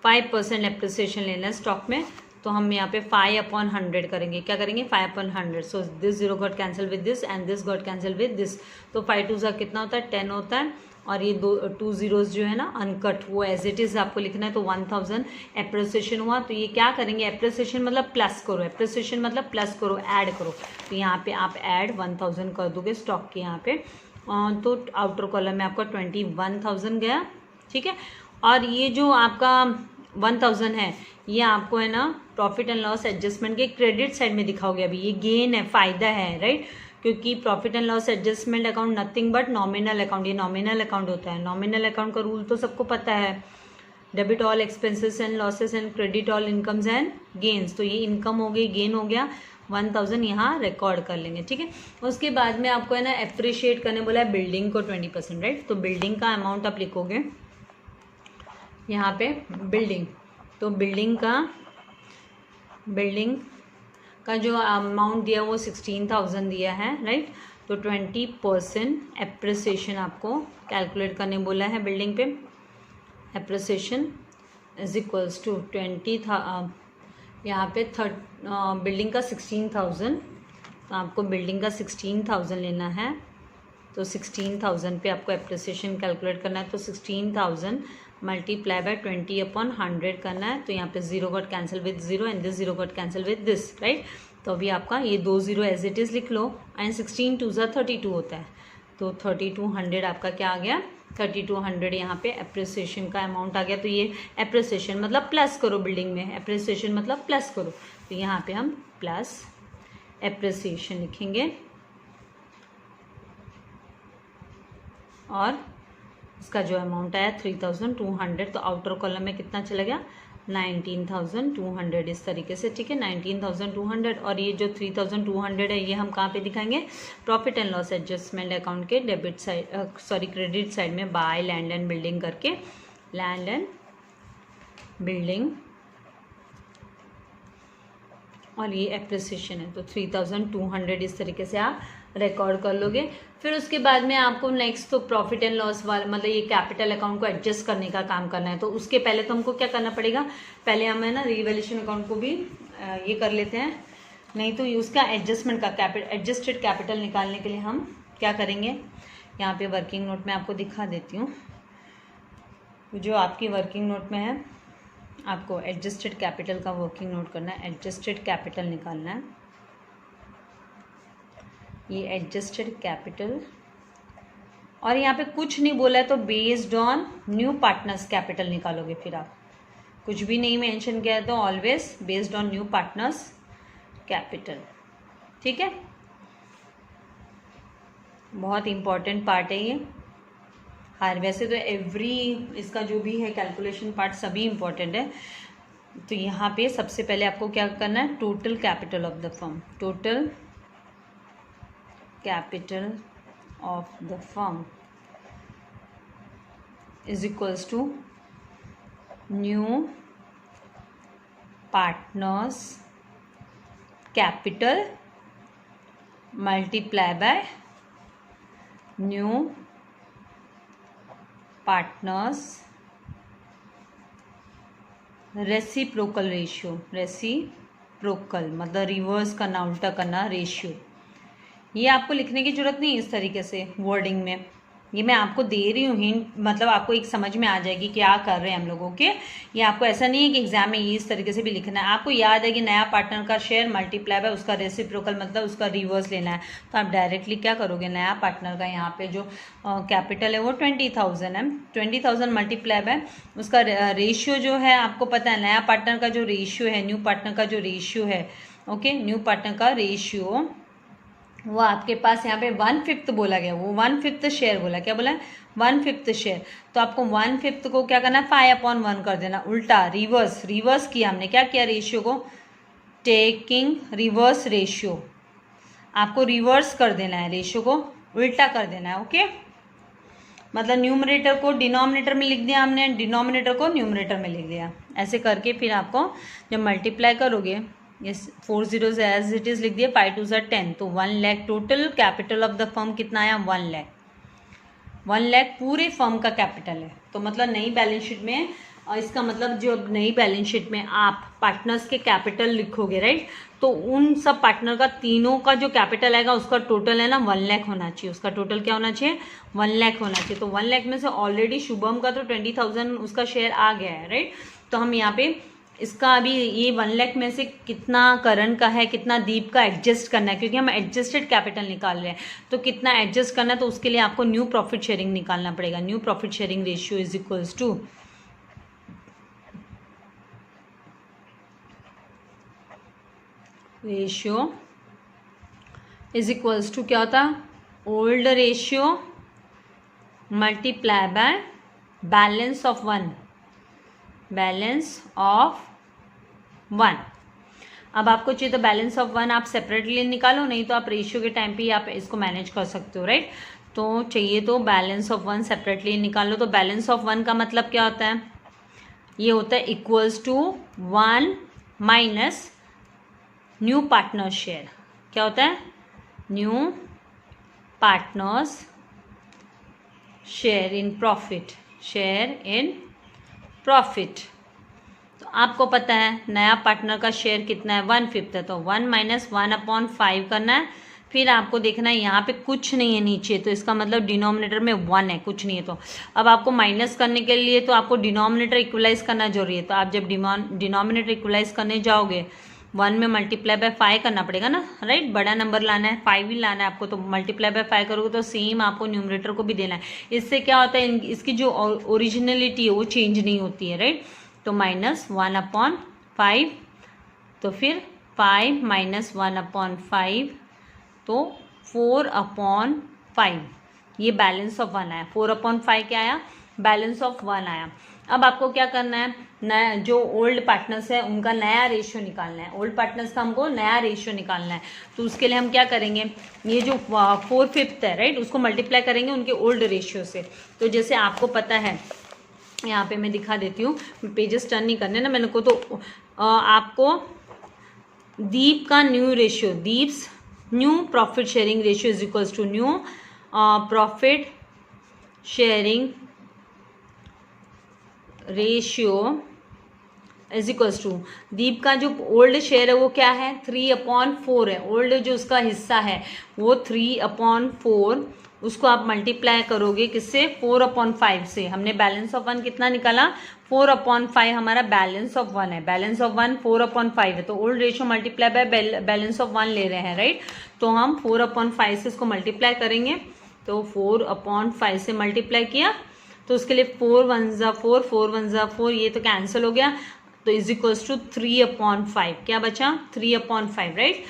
5% एप्रिसिएशन लेना है स्टॉक में, तो हम यहाँ पे 5/100 करेंगे, क्या करेंगे 5/100। So this zero got cancel with this and this got cancel with this, तो 5 2 ज़ा कितना होता है 10 होता है, और ये 2 zeros जो है ना अनकट, वो एज इट इज़ आपको लिखना है। तो 1000 एप्रिसिएशन हुआ, तो ये क्या करेंगे, एप्रिसिएशन मतलब प्लस करो, एप्रिसिएशन मतलब प्लस करो, ऐड करो। तो यहाँ पे आप ऐड 1000 कर दोगे स्टॉक के यहाँ पे, तो आउटर कॉलम में आपका 21,000 गया, ठीक है। और ये जो आपका 1000 है, ये आपको है ना प्रॉफिट एंड लॉस एडजस्टमेंट के क्रेडिट साइड में दिखाओगे। अभी ये गेन है, फ़ायदा है, राइट, क्योंकि profit and loss adjustment account nothing but nominal account, ये नॉमिनल अकाउंट होता है। नॉमिनल अकाउंट का रूल तो सबको पता है, debit all expenses and losses and credit all incomes and gains. तो ये इनकम हो गई, गेन हो गया, 1000 यहाँ रिकॉर्ड कर लेंगे, ठीक है। उसके बाद में आपको है ना एप्रिशिएट करने बोला है बिल्डिंग को 20%, राइट। तो बिल्डिंग का अमाउंट आप लिखोगे यहाँ पे बिल्डिंग, तो बिल्डिंग का जो अमाउंट दिया वो 16,000 दिया है, राइट। तो 20% एप्रिसिएशन आपको कैलकुलेट करने बोला है बिल्डिंग पे। एप्रिसिएशन इज इक्वल्स टू 20 था, यहाँ पे बिल्डिंग का 16,000, तो आपको बिल्डिंग का 16,000 लेना है। तो 16,000 पे आपको एप्रिसिएशन कैलकुलेट करना है, तो 16,000 मल्टीप्लाई बाय 20/100 करना है। तो यहाँ पे zero got cancel with zero and this zero got cancel with this, right. तो अभी आपका ये 2 0 एज इट इज़ लिख लो, एंड 16 2 ज़ा 32 होता है, तो 3200 आपका क्या आ गया, 3200 यहाँ पे एप्रिसिएशन का अमाउंट आ गया। तो ये एप्रिसिएशन मतलब प्लस करो, बिल्डिंग में एप्रिसिएशन मतलब प्लस करो, तो यहाँ पे हम प्लस एप्रिसिएशन लिखेंगे, और इसका जो अमाउंट आया 3200। तो आउटर कॉलम में कितना चला गया, 19,200, इस तरीके से, ठीक है, 19,200। और ये जो 3,200 है ये हम कहाँ पे दिखाएंगे, profit and loss adjustment account के debit side, sorry credit side में, बाय लैंड एंड बिल्डिंग करके, लैंड एंड बिल्डिंग, और ये एप्रिसिएशन है। तो 3,200 इस तरीके से आप रिकॉर्ड कर लोगे। फिर उसके बाद में आपको नेक्स्ट तो प्रॉफिट एंड लॉस वाला मतलब ये कैपिटल अकाउंट को एडजस्ट करने का काम करना है। तो उसके पहले तो हमको क्या करना पड़ेगा, पहले हमें ना रीवैल्यूएशन अकाउंट को भी ये कर लेते हैं, नहीं तो उसका एडजस्टमेंट का एडजस्टेड कैपिटल निकालने के लिए हम क्या करेंगे, यहाँ पे वर्किंग नोट में आपको दिखा देती हूँ, जो आपकी वर्किंग नोट में है आपको एडजस्टेड कैपिटल का वर्किंग नोट करना है, एडजस्टेड कैपिटल निकालना है। ये एडजस्टेड कैपिटल, और यहाँ पे कुछ नहीं बोला है तो based on new partners capital निकालोगे। फिर आप कुछ भी नहीं मेंशन किया है तो always based on new partners capital. ठीक है, बहुत इंपॉर्टेंट पार्ट है ये। हर वैसे तो एवरी इसका जो भी है कैलकुलेशन पार्ट सभी इंपॉर्टेंट है। तो यहाँ पे सबसे पहले आपको क्या करना है, total capital of the firm, total capital of the firm is equals to new partners capital multiply by new partners reciprocal ratio, reciprocal मतलब रिवर्स करना, उल्टा करना रेशियो। ये आपको लिखने की जरूरत नहीं है इस तरीके से वर्डिंग में, ये मैं आपको दे रही हूँ हिंट, मतलब आपको एक समझ में आ जाएगी क्या कर रहे हैं हम लोगों के। ये आपको ऐसा नहीं है कि एग्जाम में ये इस तरीके से भी लिखना है, आपको याद है कि नया पार्टनर का शेयर मल्टीप्लाई बाय उसका रेसिप्रोकल मतलब उसका रिवर्स लेना है। तो आप डायरेक्टली क्या करोगे, नया पार्टनर का यहाँ पे जो कैपिटल है वो 20,000 है, 20,000 मल्टीप्लाई बाय उसका रेशियो जो है आपको पता है, नया पार्टनर का जो रेशियो है, न्यू पार्टनर का जो रेशियो है, ओके, न्यू पार्टनर का रेशियो वो आपके पास यहाँ पे 1/5 बोला गया, वो 1/5 शेयर बोला, क्या बोला है 1/5 शेयर। तो आपको 1/5 को क्या करना है 5/1 कर देना, उल्टा रिवर्स किया हमने, क्या किया रेशियो को, टेकिंग रिवर्स रेशियो, आपको रिवर्स कर देना है, रेशियो को उल्टा कर देना है। ओके, मतलब न्यूमरेटर को डिनोमिनेटर में लिख दिया हमने, डिनोमिनेटर को न्यूमरेटर में लिख दिया, ऐसे करके फिर आपको जब मल्टीप्लाई करोगे, yes 4 zeros as it is लिख दिया, 5 2 10, तो 1 lakh total capital of the firm कितना आया 1 लाख, 1 लाख पूरे फर्म का कैपिटल है। तो मतलब नई बैलेंस शीट में, इसका मतलब जो नई बैलेंस शीट में आप पार्टनर्स के कैपिटल लिखोगे, राइट, तो उन सब पार्टनर का तीनों का जो कैपिटल आएगा उसका टोटल है ना 1 लाख होना चाहिए, उसका टोटल क्या होना चाहिए 1 लाख होना चाहिए। तो 1 लाख में से ऑलरेडी शुभम का तो 20,000 उसका शेयर आ गया है, राइट। तो हम यहाँ पे इसका अभी ये 1 लाख में से कितना करण का है, कितना दीप का एडजस्ट करना है, क्योंकि हम एडजस्टेड कैपिटल निकाल रहे हैं, तो कितना एडजस्ट करना है, तो उसके लिए आपको न्यू प्रॉफिट शेयरिंग निकालना पड़ेगा। New profit sharing ratio is equals to क्या होता है, old ratio multiply by balance of 1, balance of 1। अब आपको चाहिए तो बैलेंस ऑफ 1 आप सेपरेटली निकालो, नहीं तो आप रेशियो के टाइम पे आप इसको मैनेज कर सकते हो, राइट। तो चाहिए तो बैलेंस ऑफ 1 सेपरेटली निकालो। तो बैलेंस ऑफ 1 का मतलब क्या होता है, ये होता है equals to 1 minus new partner share. क्या होता है, new partners share in profit, share in profit. तो आपको पता है नया पार्टनर का शेयर कितना है 1/5 है, तो 1 माइनस 1/5 करना है। फिर आपको देखना है यहाँ पे कुछ नहीं है नीचे, तो इसका मतलब डिनोमिनेटर में 1 है, कुछ नहीं है। तो अब आपको माइनस करने के लिए तो आपको डिनोमिनेटर इक्वलाइज करना जरूरी है। तो आप जब डिनोमिनेटर इक्वलाइज करने जाओगे 1 में मल्टीप्लाई बाय 5 करना पड़ेगा ना, राइट, बड़ा नंबर लाना है, 5 ही लाना है आपको। तो मल्टीप्लाई बाय 5 करोगे तो सेम आपको न्यूमरेटर को भी देना है। इससे क्या होता है, इसकी जो ओरिजिनलिटी है वो चेंज नहीं होती है, राइट। तो माइनस 1/5, तो फिर 5 माइनस 1/5, तो 4/5, ये बैलेंस ऑफ 1 आया। 4/5 क्या आया, बैलेंस ऑफ 1 आया। अब आपको क्या करना है, नया जो ओल्ड पार्टनर्स है उनका नया रेशियो निकालना है, ओल्ड पार्टनर्स का हमको नया रेशियो निकालना है। तो उसके लिए हम क्या करेंगे, ये जो 4/5 है, राइट, उसको मल्टीप्लाई करेंगे उनके ओल्ड रेशियो से। तो जैसे आपको पता है, यहाँ पे मैं दिखा देती हूँ, पेजेस टर्न नहीं करने ना मैंने को, तो आपको दीप का new ratio, Deep's new profit sharing ratio is equals to new profit sharing ratio is equals to Deep का जो ओल्ड शेयर है वो क्या है 3/4 है। ओल्ड जो उसका हिस्सा है वो 3/4, उसको आप मल्टीप्लाई करोगे किससे 4/5 से। हमने बैलेंस ऑफ 1 कितना निकाला 4/5 हमारा बैलेंस ऑफ 1 है। बैलेंस ऑफ 1 4/5 है, तो old ratio multiply by balance of 1 ले रहे हैं, राइट। तो हम 4/5 से इसको मल्टीप्लाई करेंगे, तो 4/5 से मल्टीप्लाई किया तो उसके लिए 4 1 ज़ा 4, 4 1 ज़ा 4, ये तो कैंसिल हो गया, तो इज इक्वल्स टू 3/5। क्या बचा 3/5, राइट।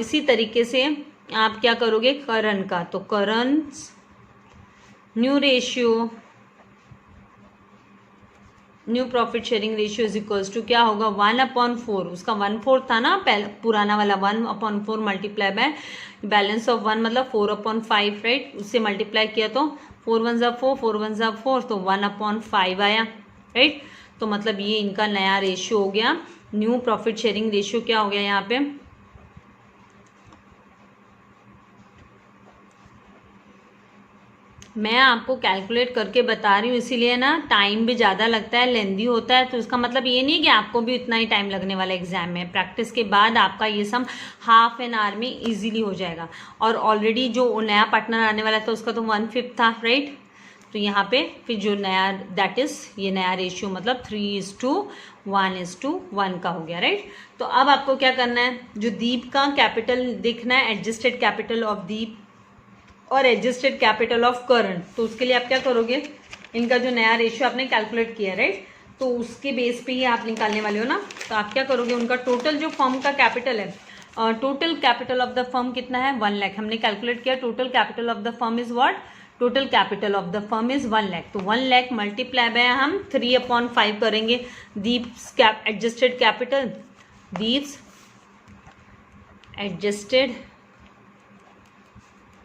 इसी तरीके से आप क्या करोगे करंट का, तो current new ratio, new profit sharing ratio is equals to क्या होगा 1/4, उसका 1/4 था ना पुराना वाला, 1/4 मल्टीप्लाई बाय बैलेंस ऑफ 1 मतलब 4/5, राइट। उससे मल्टीप्लाई किया तो 4 1 ज़ा 4, 4 1 ज़ा 4, तो 1/5 आया, राइट। तो मतलब ये इनका नया रेशियो हो गया। न्यू प्रॉफिट शेयरिंग रेशियो क्या हो गया यहाँ पे मैं आपको कैलकुलेट करके बता रही हूँ, इसीलिए ना टाइम भी ज़्यादा लगता है, लेंदी होता है। तो इसका मतलब ये नहीं कि आपको भी उतना ही टाइम लगने वाला एग्जाम में। प्रैक्टिस के बाद आपका ये सम हाफ एन आवर में इजीली हो जाएगा। और ऑलरेडी जो नया पार्टनर आने वाला था उसका तो 1/5 था, राइट। तो यहाँ पे फिर जो नया दैट इज ये नया रेशियो मतलब 3:1:1 का हो गया, राइट। तो अब आपको क्या करना है, जो दीप का कैपिटल देखना है, एडजस्टेड कैपिटल ऑफ दीप और एडजस्टेड कैपिटल ऑफ करंट। तो उसके लिए आप क्या करोगे, इनका जो नया रेशियो आपने कैलकुलेट किया, राइट, तो उसके बेस पे ही आप निकालने वाले हो ना। तो आप क्या करोगे, उनका टोटल जो फर्म का कैपिटल है, total capital of the firm कितना है 1 लाख। हमने कैलकुलेट किया total capital of the firm is what, total capital of the firm is 1 lakh. तो 1 लाख मल्टीप्लाई बाय हम 3/5 करेंगे। Deep's adjusted capital, Deep's adjusted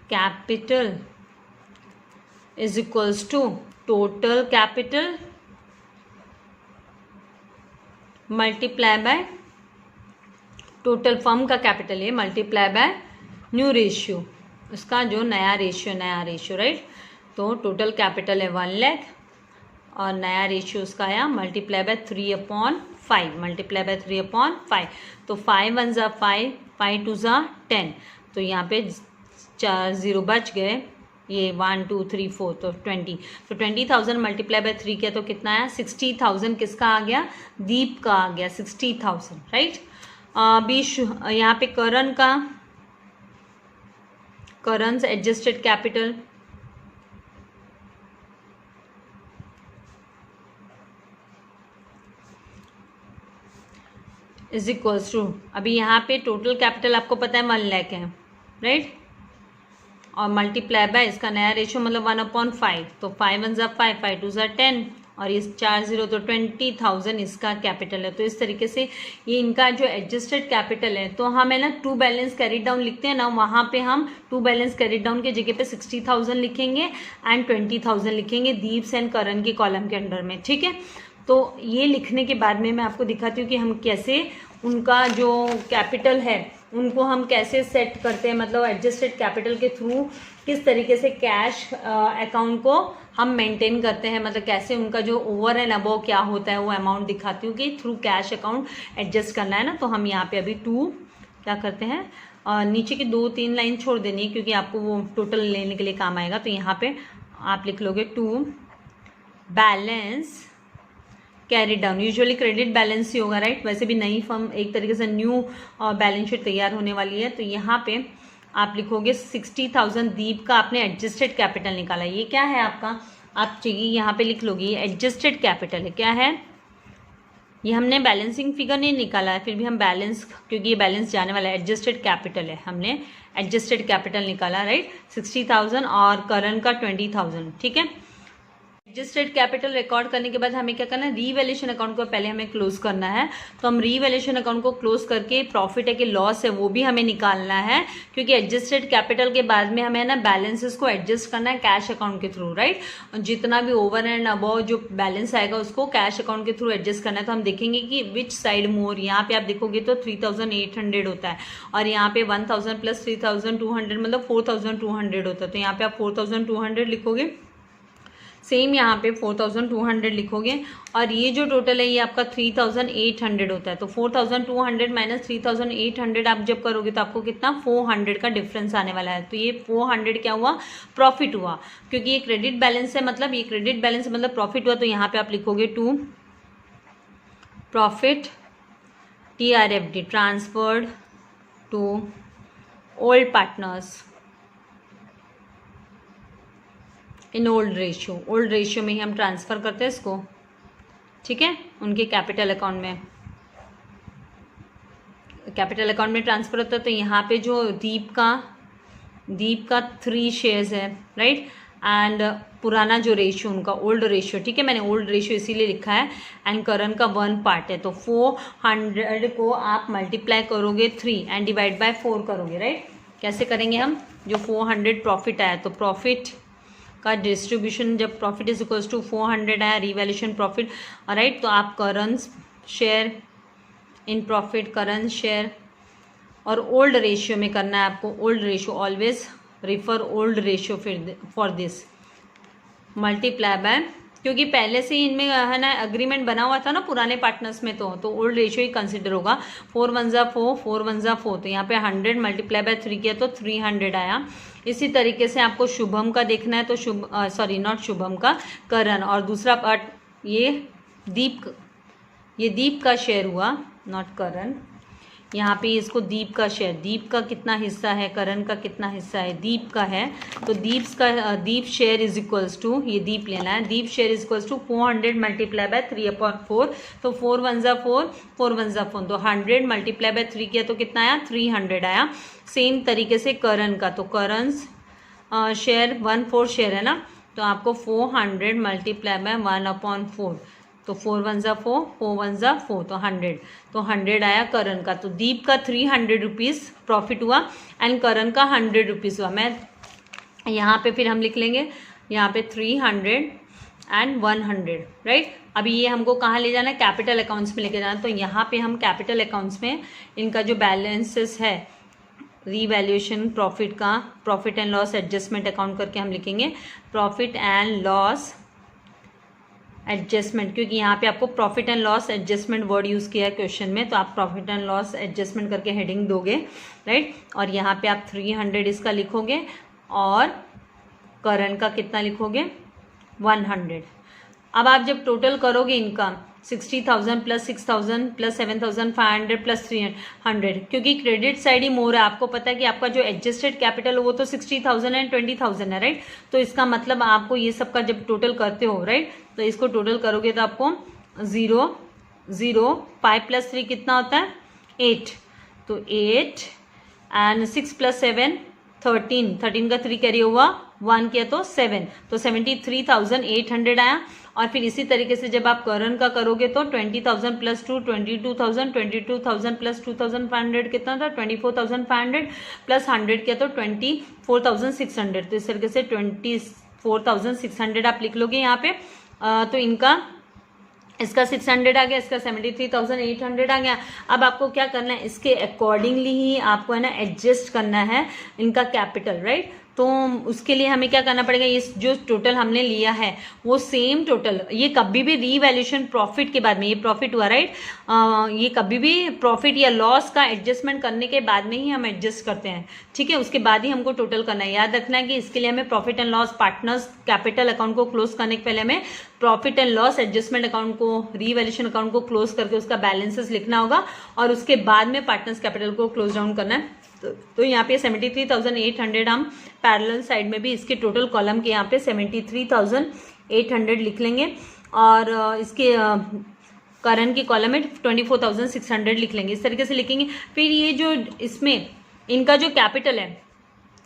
capital is equals to total capital multiply by total firm का capital है multiply by new ratio, उसका जो नया रेशियो, right. तो टोटल कैपिटल है 1 लाख और नया रेशियो उसका आया मल्टीप्लाई बाय 3/5, तो 5 1 ज़ा 5, 5 2 ज़ा 10, तो यहाँ पे 4 0 बच गए, ये 1 2 3 4, तो 20। तो 20,000 मल्टीप्लाई बाय 3 किया तो कितना आया 60,000, किसका आ गया दीप का आ गया 60,000, राइट। अभी यहाँ पे current adjusted capital is equals to, अभी यहाँ पे टोटल कैपिटल आपको पता है 1 लाख है, राइट, और मल्टीप्लाई बाय इसका नया रेशियो मतलब 1/5, तो 5 1 ज़ा 5, 5 2 ज़ा 10 और इस 4 0, तो 20,000 इसका कैपिटल है। तो इस तरीके से ये इनका जो एडजस्टेड कैपिटल है, तो हम है ना 2 बैलेंस कैरी डाउन लिखते हैं ना, वहाँ पे हम 2 बैलेंस कैरी डाउन के जगह पे 60,000 लिखेंगे एंड 20,000 लिखेंगे दीप्स एंड करण के कॉलम के अंडर में, ठीक है। तो ये लिखने के बाद में मैं आपको दिखाती हूँ कि हम कैसे उनका जो कैपिटल है उनको हम कैसे सेट करते हैं, मतलब एडजस्टेड कैपिटल के थ्रू किस तरीके से कैश अकाउंट को हम मेंटेन करते हैं, मतलब कैसे उनका जो ओवर एंड अबव क्या होता है वो अमाउंट दिखाती हूँ कि थ्रू कैश अकाउंट एडजस्ट करना है ना। तो हम यहाँ पे अभी 2 क्या करते हैं, नीचे की 2-3 लाइन छोड़ देनी है क्योंकि आपको वो टोटल लेने के लिए काम आएगा। तो यहाँ पे आप लिख लोगे 2 balance carry down, usually credit balance ही होगा, राइट। वैसे भी नई फर्म एक तरीके से न्यू बैलेंस शीट तैयार होने वाली है। तो यहाँ पे आप लिखोगे 60,000 दीप का आपने एडजस्टेड कैपिटल निकाला, ये क्या है आपका, आप चाहिए यहाँ पे लिख लोगे ये एडजस्टेड कैपिटल है। क्या है ये, हमने बैलेंसिंग फिगर नहीं निकाला है, फिर भी हम बैलेंस, क्योंकि ये बैलेंस जाने वाला है, एडजस्टेड कैपिटल है, हमने एडजस्टेड कैपिटल निकाला, राइट। 60,000 और करंट का 20,000, ठीक है। एडजस्टेड कैपिटल रिकॉर्ड करने के बाद हमें क्या करना है, रीवैल्यूएशन अकाउंट को पहले हमें क्लोज करना है। तो हम रीवैल्यूएशन अकाउंट को क्लोज करके प्रॉफिट है कि लॉस है वो भी हमें निकालना है, क्योंकि एडजस्टेड कैपिटल के बाद में हमें ना बैलेंसेस को एडजस्ट करना है कैश अकाउंट के थ्रू, राइट। जितना भी ओवर एंड अबव जो बैलेंस आएगा उसको कैश अकाउंट के थ्रू एडजस्ट करना है। तो हम देखेंगे कि विच साइड मोर, यहाँ पे आप देखोगे तो 3,800 होता है और यहाँ पे 1,000 प्लस 3,200 मतलब 4,200 होता है। तो यहाँ पे आप 4,200 लिखोगे, सेम यहाँ पे 4200 लिखोगे और ये जो टोटल है ये आपका 3800 होता है। तो 4200 माइनस 3800 आप जब करोगे तो आपको कितना 400 का डिफरेंस आने वाला है। तो ये 400 क्या हुआ, प्रॉफिट हुआ, क्योंकि ये क्रेडिट बैलेंस है, मतलब ये क्रेडिट बैलेंस मतलब प्रॉफिट हुआ। तो यहाँ पे आप लिखोगे to profit TRFD transferred to old partners in old ratio में ही हम ट्रांसफ़र करते हैं इसको, ठीक है, उनके कैपिटल अकाउंट में ट्रांसफ़र होता है। तो यहाँ पे जो दीप का 3 शेयर्स है, राइट, एंड पुराना जो रेशियो उनका ओल्ड रेशियो, ठीक है, मैंने ओल्ड रेशियो इसीलिए लिखा है, एंड करण का 1 पार्ट है। तो 400 को आप मल्टीप्लाई करोगे 3 एंड डिवाइड बाय 4 करोगे, राइट। कैसे करेंगे हम, जो 400 प्रॉफिट आया तो प्रॉफिट का डिस्ट्रीब्यूशन, जब प्रॉफिट इज इक्वल्स टू 400 आया रिवैल्यूएशन प्रॉफिट, राइट, तो आप करंस शेयर इन प्रॉफिट, करंस शेयर, और ओल्ड रेशियो में करना है आपको, old ratio, always refer old ratio for this, multiply by, क्योंकि पहले से ही इनमें है ना अग्रीमेंट बना हुआ था ना पुराने पार्टनर्स में, तो ओल्ड रेशियो ही कंसिडर होगा। 4 1 जा 4, 4 1 जा 4, तो यहाँ पे 100 मल्टीप्लाई बाय 3 किया तो 300 आया। इसी तरीके से आपको शुभम का देखना है, तो नॉट शुभम का, करण, और दूसरा पार्ट ये दीप का शेयर हुआ, नॉट करण, यहाँ पे इसको दीप का शेयर, दीप का कितना हिस्सा है, करण का कितना हिस्सा है, दीप का है, तो Deep share is equals to, ये दीप लेना है, Deep share is equals to 400 multiply by 3/4, तो 4 1 जा 4, 4 1 जा 4, तो 100 मल्टीप्लाई बाय 3 किया तो कितना आया, 300 आया। सेम तरीके से करण का, तो करण शेयर 1/4 शेयर है ना, तो आपको 400 मल्टीप्लाई बाय 1/4, तो 4 1 जा 4, 4 1 जा 4, तो 100, तो 100 आया करण का। तो दीप का 300 रुपीज़ प्रॉफिट हुआ एंड करण का 100 रुपीज़ हुआ। मैं यहाँ पे फिर हम लिख लेंगे, यहाँ पे 300 एंड 100, राइट। अभी ये हमको कहाँ ले जाना है, कैपिटल अकाउंट्स में लेके जाना, तो यहाँ पे हम कैपिटल अकाउंट्स में इनका जो बैलेंसेस है, रीवैल्यूएशन प्रॉफिट का, profit and loss adjustment account करके हम लिखेंगे प्रॉफिट एंड लॉस एडजस्टमेंट, क्योंकि यहाँ पे आपको profit and loss adjustment word use किया है क्वेश्चन में, तो आप प्रॉफिट एंड लॉस एडजस्टमेंट करके हेडिंग दोगे, राइट। और यहाँ पे आप 300 इसका लिखोगे और करण का कितना लिखोगे, 100। अब आप जब टोटल करोगे इनका 60,000 प्लस 6,000 प्लस 7,500 प्लस 300, क्योंकि क्रेडिट साइड ही मोर है, आपको पता है कि आपका जो एडजस्टेड कैपिटल वो तो 60,000 एंड 20,000 है, राइट। तो इसका मतलब आपको ये सब का जब टोटल करते हो, राइट, तो इसको टोटल करोगे तो आपको 0 0 5 प्लस 3 कितना होता है, 8, तो 8 एंड 6 प्लस 7 13 का 3 कैरी हुआ, 1 किया तो 7, तो 73,800 आया। और फिर इसी तरीके से जब आप करण का करोगे तो 20,000 प्लस 2 22,000, 22,000 प्लस 2,500 कितना था, 24,500 प्लस 100 किया तो 24,600, तो इस तरीके से 24,600 आप लिख लोगे यहाँ पे। तो इसका 600 आ गया, इसका 73,800 आ गया। अब आपको क्या करना है, इसके अकॉर्डिंगली ही आपको है ना एडजस्ट करना है इनका कैपिटल, राइट। तो उसके लिए हमें क्या करना पड़ेगा, ये जो टोटल हमने लिया है वो सेम टोटल, ये कभी भी रीवैल्यूएशन प्रॉफिट के बाद में, ये प्रॉफिट हुआ, राइट, ये कभी भी प्रॉफिट या लॉस का एडजस्टमेंट करने के बाद में ही हम एडजस्ट करते हैं, ठीक है, उसके बाद ही हमको टोटल करना है। याद रखना है कि इसके लिए हमें profit and loss partners capital account को क्लोज करने के पहले हमें profit and loss adjustment account को, रीवैल्यूएशन अकाउंट को क्लोज करके उसका बैलेंसेस लिखना होगा, और उसके बाद में पार्टनर्स कैपिटल को क्लोज डाउन करना है। तो यहाँ पे 73,800 हम पैरेलल साइड में भी इसके टोटल कॉलम के यहाँ पे 73,800 लिख लेंगे, और इसके करण की कॉलम में 24,600 लिख लेंगे, इस तरीके से लिखेंगे। फिर ये जो इसमें इनका जो कैपिटल है,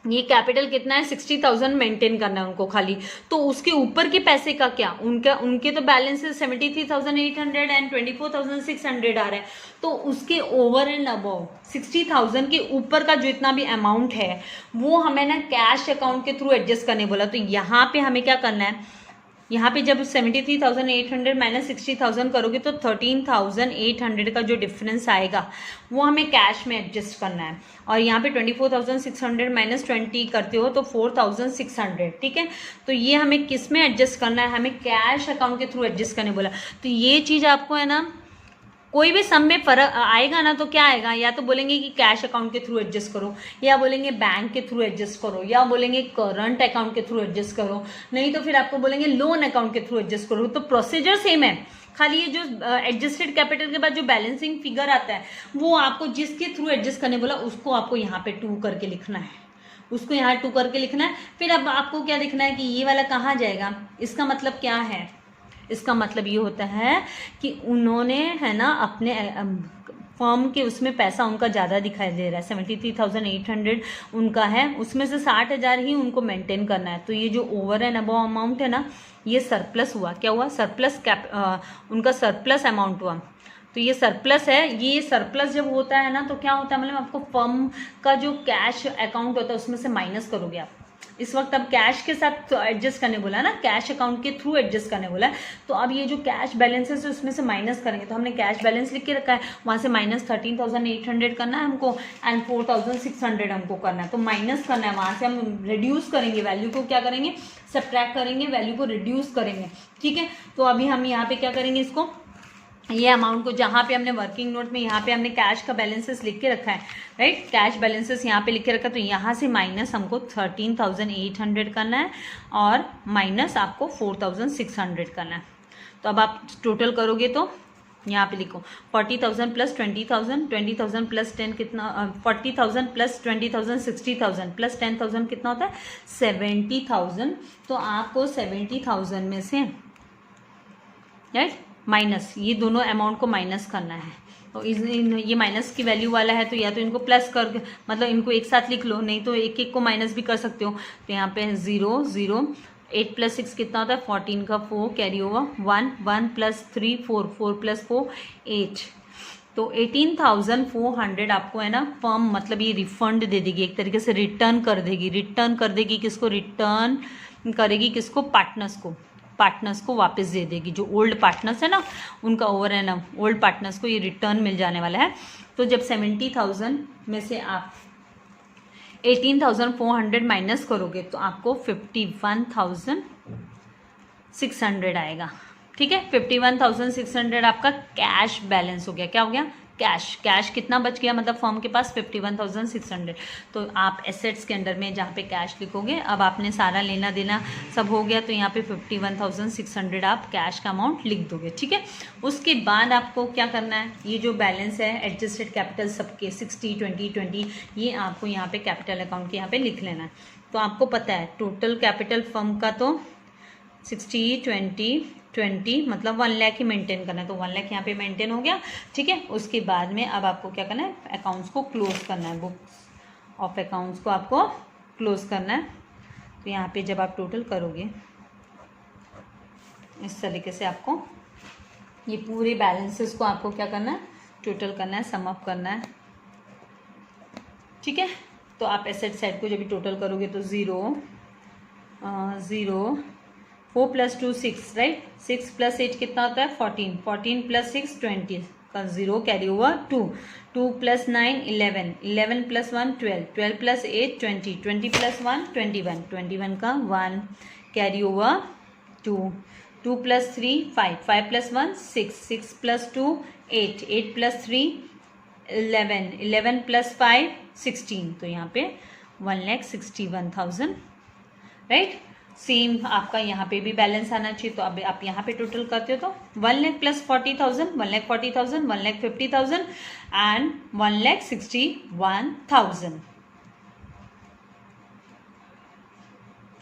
ये कैपिटल कितना है, 60,000 मेंटेन करना है उनको खाली, तो उसके ऊपर के पैसे का क्या, उनके तो बैलेंस 73,800 एंड 24,600 आ रहा है, तो उसके ओवर एंड अबव 60,000 के ऊपर का जो इतना भी अमाउंट है वो हमें ना कैश अकाउंट के थ्रू एडजस्ट करने बोला। तो यहाँ पे हमें क्या करना है, यहाँ पे जब 73,800 माइनस 60,000 करोगे तो 13,800 का जो डिफरेंस आएगा वो हमें कैश में एडजस्ट करना है। और यहाँ पे 24,600 माइनस 20 करते हो तो 4,600, ठीक है। तो ये हमें किस में एडजस्ट करना है, हमें कैश अकाउंट के थ्रू एडजस्ट करने बोला। तो ये चीज़ आपको है ना, कोई भी सम में फर्क आएगा ना तो क्या आएगा, या तो बोलेंगे कि कैश अकाउंट के थ्रू एडजस्ट करो, या बोलेंगे बैंक के थ्रू एडजस्ट करो, या बोलेंगे करंट अकाउंट के थ्रू एडजस्ट करो, नहीं तो फिर आपको बोलेंगे लोन अकाउंट के थ्रू एडजस्ट करो। तो प्रोसीजर सेम है, खाली ये जो एडजस्टेड कैपिटल के बाद जो बैलेंसिंग फिगर आता है वो आपको जिसके थ्रू एडजस्ट करने बोला उसको आपको यहाँ पे 2 करके लिखना है, उसको यहाँ 2 करके लिखना है। फिर अब आपको क्या लिखना है कि ये वाला कहाँ जाएगा। इसका मतलब क्या है, इसका मतलब ये होता है कि उन्होंने है ना अपने फर्म के उसमें पैसा उनका ज़्यादा दिखाई दे रहा है, 73,800 उनका है, उसमें से 60,000 ही उनको मेंटेन करना है। तो ये जो ओवर एंड अबव अमाउंट है ना, ये सरप्लस हुआ। क्या हुआ, सरप्लस उनका सरप्लस अमाउंट हुआ। तो ये सरप्लस है। ये सरप्लस जब होता है ना तो क्या होता है, मतलब आपको फर्म का जो कैश अकाउंट होता है उसमें से माइनस करोगे आप। इस वक्त अब कैश के साथ एडजस्ट करने बोला ना, कैश अकाउंट के थ्रू एडजस्ट करने बोला है। तो अब ये जो कैश बैलेंस है उसमें से माइनस करेंगे। तो हमने कैश बैलेंस लिख के रखा है, वहाँ से माइनस 13,800 करना है हमको एंड 4,600 हमको करना है। तो माइनस करना है, वहाँ से हम रिड्यूस करेंगे, वैल्यू को क्या करेंगे, सब्ट्रैक्ट करेंगे, वैल्यू को रिड्यूस करेंगे, ठीक है। तो अभी हम यहाँ पे क्या करेंगे, इसको ये अमाउंट को जहाँ पे हमने वर्किंग नोट में यहाँ पे हमने कैश का बैलेंसेस लिख के रखा है, राइट, कैश बैलेंसेस यहाँ पे लिख के रखा है। तो यहाँ से माइनस हमको 13,800 करना है और माइनस आपको 4,600 करना है। तो अब आप टोटल करोगे तो यहाँ पे लिखो 40,000 प्लस 20,000, 20,000 प्लस 10 कितना, 40,000 प्लस 20,000 60,000 प्लस 10,000 कितना होता है 70,000। तो आपको 70,000 में से राइट माइनस ये दोनों अमाउंट को माइनस करना है। तो ये माइनस की वैल्यू वाला है तो या तो इनको प्लस कर, मतलब इनको एक साथ लिख लो, नहीं तो एक एक को माइनस भी कर सकते हो। तो यहाँ पे 0 0, 8 प्लस 6 कितना होता है 14 का 4 कैरी ओवर 1 1 प्लस 3 4 4 प्लस 4 8। तो 18,400 आपको है ना फर्म मतलब ये रिफंड दे देगी, एक तरीके से रिटर्न कर देगी। रिटर्न कर देगी किसको, रिटर्न करेगी किसको, पार्टनर्स को वापस दे देगी। जो ओल्ड पार्टनर्स है ना उनका ओवर है ना, ओल्ड पार्टनर्स को ये रिटर्न मिल जाने वाला है। तो जब 70,000 में से आप 18,400 माइनस करोगे तो आपको 51,600 आएगा, ठीक है। 51,600 आपका कैश बैलेंस हो गया। क्या हो गया, कैश कितना बच गया, मतलब फर्म के पास 51,600। तो आप एसेट्स के अंडर में जहाँ पे कैश लिखोगे, अब आपने सारा लेना देना सब हो गया तो यहाँ पे 51,600 आप कैश का अमाउंट लिख दोगे, ठीक है। उसके बाद आपको क्या करना है, ये जो बैलेंस है एडजस्टेड कैपिटल सबके 60 20 20 ये आपको यहाँ पे कैपिटल अकाउंट के यहाँ पे लिख लेना है। तो आपको पता है टोटल कैपिटल फर्म का तो 60 20 20 मतलब 1 लाख ही मेंटेन करना है। तो 1 लाख यहाँ पे मेंटेन हो गया, ठीक है। उसके बाद में अब आपको क्या करना है, अकाउंट्स को क्लोज करना है, बुक्स ऑफ अकाउंट्स को आपको क्लोज करना है। तो यहाँ पे जब आप टोटल करोगे इस तरीके से आपको ये पूरे बैलेंसेस को आपको क्या करना है, टोटल करना है, सम अप करना है, ठीक है। तो आप एसेट साइड को जब भी टोटल करोगे तो 0 0 4 प्लस 2 6, राइट, 6 प्लस 8 कितना होता है 14, 14 प्लस 6 20 का 0 carry over 2, 2 plus 9 11, 11 plus 1 12, 12 plus 8 20, 20 plus 1 21, 21 का 1 carry over 2, 2 plus 3 5, 5 plus 1 6, 6 plus 2 8, 8 plus 3 11, 11 plus 5 16। तो यहाँ पे 1,61,000, राइट। सेम आपका यहाँ पे भी बैलेंस आना चाहिए। तो अब आप यहाँ पे टोटल करते हो तो 1 लाख प्लस 40,000, 1,40,000, 1,50,000 एंड 1,61,000।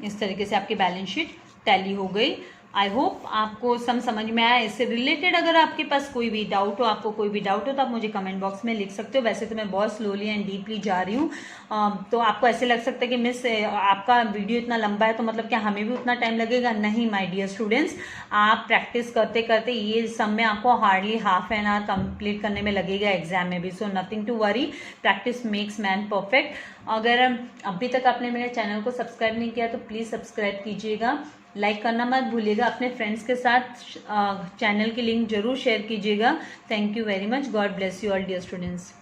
इस तरीके से आपकी बैलेंस शीट टैली हो गई। आई होप आपको समझ में आया। इससे रिलेटेड अगर आपके पास कोई भी डाउट हो, आपको कोई भी डाउट हो तो आप मुझे कमेंट बॉक्स में लिख सकते हो। वैसे तो मैं बहुत स्लोली एंड डीपली जा रही हूँ, तो आपको ऐसे लग सकता है कि मिस आपका वीडियो इतना लंबा है तो मतलब क्या हमें भी उतना टाइम लगेगा। नहीं माय डियर स्टूडेंट्स, आप प्रैक्टिस करते करते ये सब में आपको hardly half an hour complete करने में लगेगा एग्जाम में भी। So nothing to worry, practice makes man perfect. अगर अभी तक आपने मेरे चैनल को सब्सक्राइब नहीं किया तो प्लीज़ सब्सक्राइब कीजिएगा, लाइक करना मत भूलिएगा, अपने फ्रेंड्स के साथ चैनल की लिंक जरूर शेयर कीजिएगा। Thank you very much. God bless you all dear students.